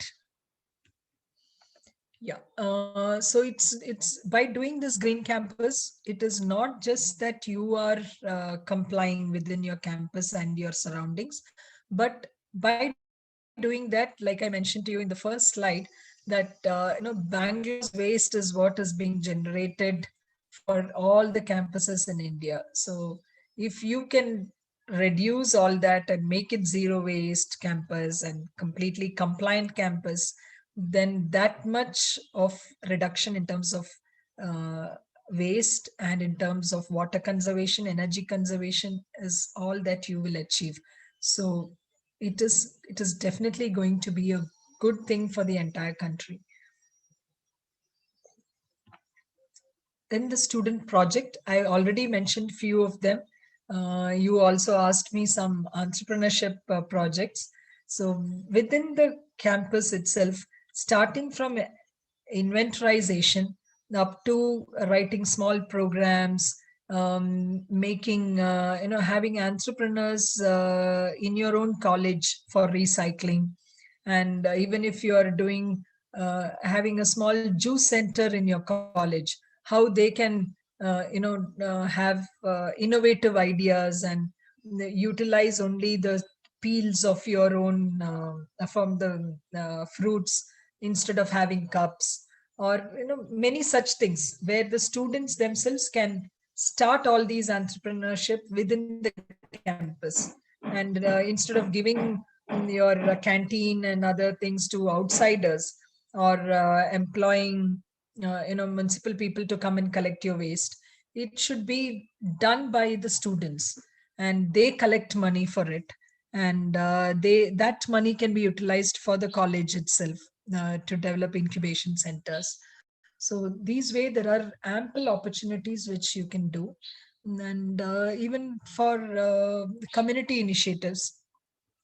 Yeah. So it's by doing this green campus, it is not just that you are complying within your campus and your surroundings, but by doing that, like I mentioned to you in the first slide, that Bangalore's waste is what is being generated for all the campuses in India. So if you can reduce all that and make it zero waste campus and completely compliant campus, then that much of reduction in terms of waste and in terms of water conservation, energy conservation is all that you will achieve. So it is definitely going to be a good thing for the entire country. Then the student project, I already mentioned few of them. You also asked me some entrepreneurship projects. So within the campus itself, starting from inventorization up to writing small programs, making, having entrepreneurs in your own college for recycling. And even if you are doing, having a small juice center in your college, how they can, have innovative ideas and utilize only the peels of your own from the fruits instead of having cups, or many such things where the students themselves can start all these entrepreneurship within the campus. And instead of giving your canteen and other things to outsiders, or employing municipal people to come and collect your waste, it should be done by the students and they collect money for it. and that money can be utilized for the college itself to develop incubation centers. So these way there are ample opportunities which you can do, and even for community initiatives.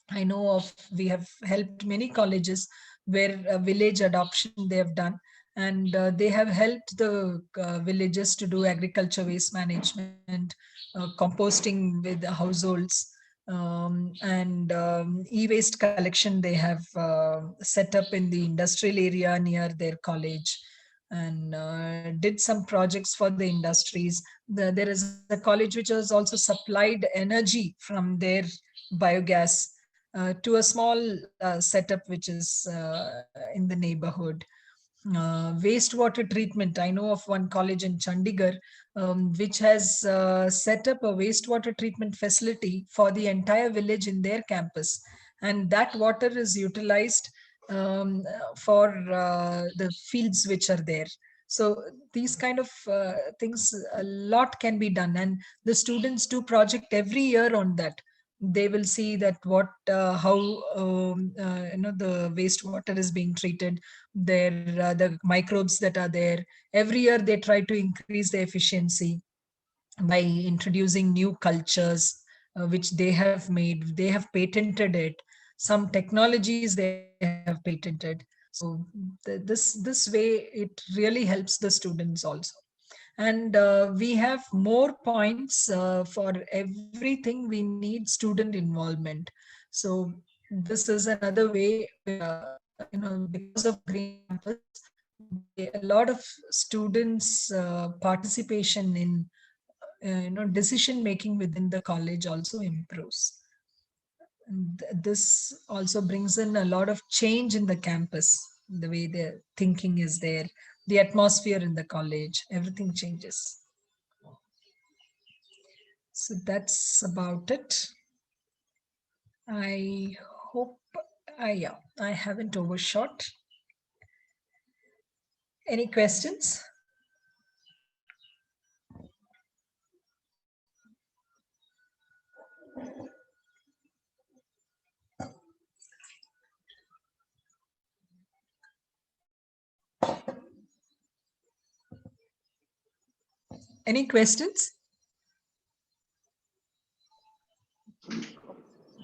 I know of, we have helped many colleges where village adoption they have done, and they have helped the villages to do agriculture waste management, composting with the households, and e-waste collection they have set up in the industrial area near their college, and did some projects for the industries. There is a college which has also supplied energy from their biogas to a small setup which is in the neighborhood. Wastewater treatment. I know of one college in Chandigarh which has set up a wastewater treatment facility for the entire village in their campus. And that water is utilized for the fields which are there. So these kind of things, a lot can be done. And the students do project every year on that. They will see that how the wastewater is being treated, the microbes that are there. Every year they try to increase the efficiency by introducing new cultures which they have made. They have patented it. Some technologies they have patented. So this way it really helps the students also. And we have more points. For everything we need student involvement. So this is another way, because of Green Campus, a lot of students participation in decision making within the college also improves. And this also brings in a lot of change in the campus, the way the thinking is there, the atmosphere in the college, everything changes. So that's about it. I hope I haven't overshot. Any questions? Any questions?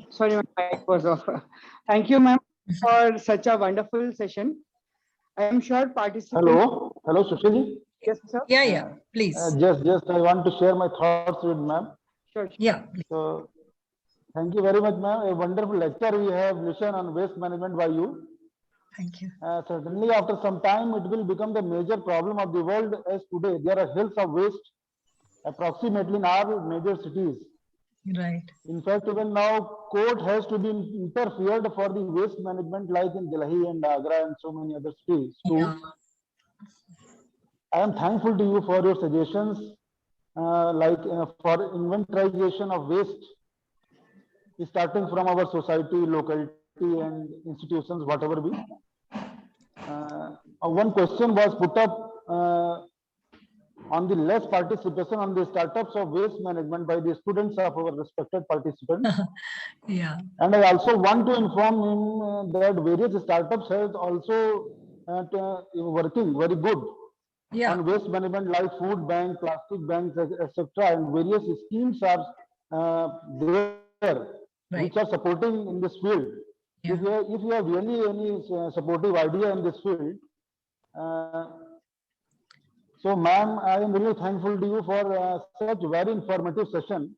Sorry, my mic was off. Thank you, ma'am, for such a wonderful session. I am sure participants. Hello, Sushil. Yes, sir. Yeah, please. Just I want to share my thoughts with ma'am. Sure. Yeah. Please. So, thank you very much, ma'am. A wonderful lecture we have listened on waste management by you. Thank you. Certainly, after some time, it will become the major problem of the world. As today, there are hills of waste approximately in all major cities. Right. In fact, even now, court has to be interfered for the waste management, like in Delhi and Agra and so many other cities too. Yeah. I am thankful to you for your suggestions, for inventorization of waste, starting from our society, locality, and institutions, whatever be. One question was put up on the less participation on the startups of waste management by the students of our respected participants. Yeah. And I also want to inform him that various startups have also working very good on waste management, like food bank, plastic banks, etc. And various schemes are there, which are supporting in this field. If you have really any supportive idea in this field, so, ma'am, I am really thankful to you for such very informative session,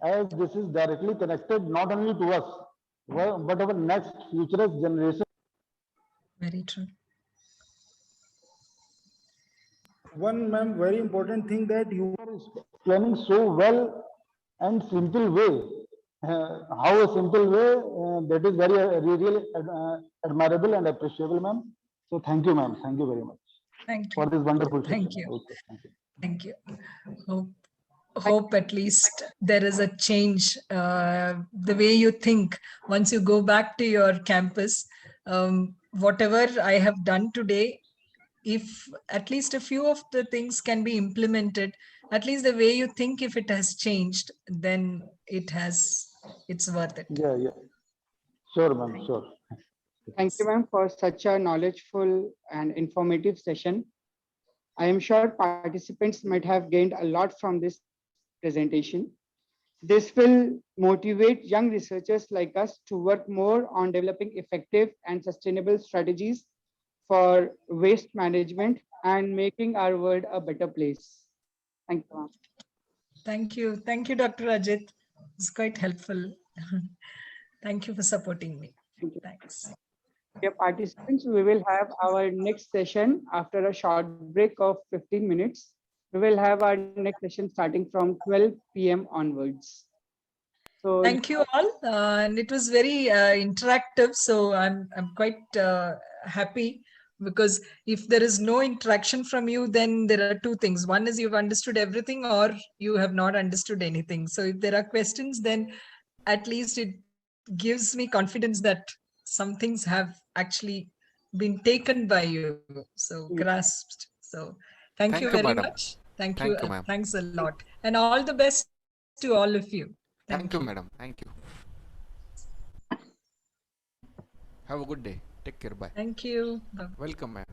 as this is directly connected not only to us, but our next future generation. Very true. One, ma'am, very important thing that you are explaining so well and simple way. How a simple way, that is very really admirable and appreciable, ma'am. So, thank you, ma'am. Thank you very much. Thank you for this wonderful thank session. you. Okay, thank you. Thank you. Hope at least there is a change. The way you think, once you go back to your campus, whatever I have done today, if at least a few of the things can be implemented, at least the way you think, if it has changed, then it has it's worth it. Yeah, yeah. Sure, ma'am, sure. Thank you, ma'am, for such a knowledgeful and informative session. I am sure participants might have gained a lot from this presentation. This will motivate young researchers like us to work more on developing effective and sustainable strategies for waste management and making our world a better place. Thank you, ma'am. Thank you. Thank you, Dr. Ajit. It's quite helpful. Thank you for supporting me. Thank you. Thanks. Dear participants, we will have our next session after a short break of 15 minutes. We will have our next session starting from 12 p.m. onwards. So thank you all. And it was very interactive. So I'm quite happy, because if there is no interaction from you, then there are two things. One is you've understood everything, or you have not understood anything. So if there are questions, then at least it gives me confidence that some things have actually been taken by you, so grasped. So thank you very madam. much. Thank Thank you. you, ma'am. Thanks a lot. And all the best to all of you. Thank you, madam. Thank you. Have a good day. Take care. Bye. Thank you. Bye. Welcome, ma'am.